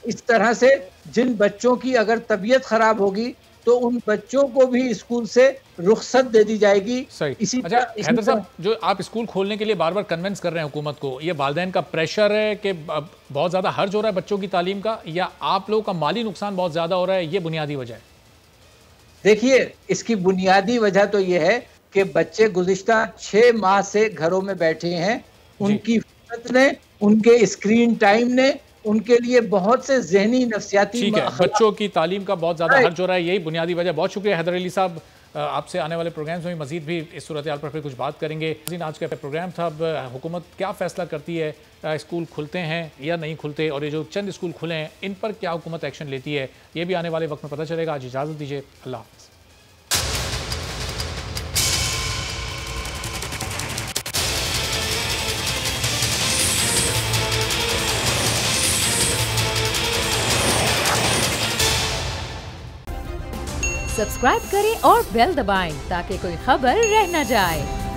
इस तरह से जिन बच्चों की अगर तबीयत खराब होगी तो उन बच्चों को भी स्कूल से रुख्सत दे दी जाएगी। सही। अच्छा हैदर साहब, जो आप स्कूल खोलने के लिए बार बार कन्विंस कर रहे हैं हुकूमत को, ये वालिदैन का प्रेशर है कि बहुत ज़्यादा हर्ज हो रहा है बच्चों की तालीम का, या आप लोगों का माली नुकसान बहुत ज़्यादा हो रहा है, ये बुनियादी वजह है? देखिए, इसकी बुनियादी वजह तो ये है कि बच्चे गुज़िश्ता 6 माह से घरों में बैठे हैं। उनकी फितरत ने, उनके स्क्रीन टाइम ने उनके लिए बहुत से ज़हनी नफ्सियाती, ठीक है, बच्चों की तालीम का बहुत ज़्यादा हर्ज हो रहा है, यही बुनियादी वजह। बहुत शुक्रिया हैदर अली साहब, आपसे आने वाले प्रोग्राम्स में मजीद भी इस सूरत हाल पर फिर कुछ बात करेंगे। आज का प्रोग्राम था, अब हुकूमत क्या फ़ैसला करती है, स्कूल खुलते हैं या नहीं खुलते, और ये जो चंद स्कूल खुले हैं इन पर क्या हुकूमत एक्शन लेती है, ये भी आने वाले वक्त में पता चलेगा। आज इजाज़त दीजिए, अल्लाह हाफ़िज़। सब्सक्राइब करें और बेल दबाएं ताकि कोई खबर रह न जाए।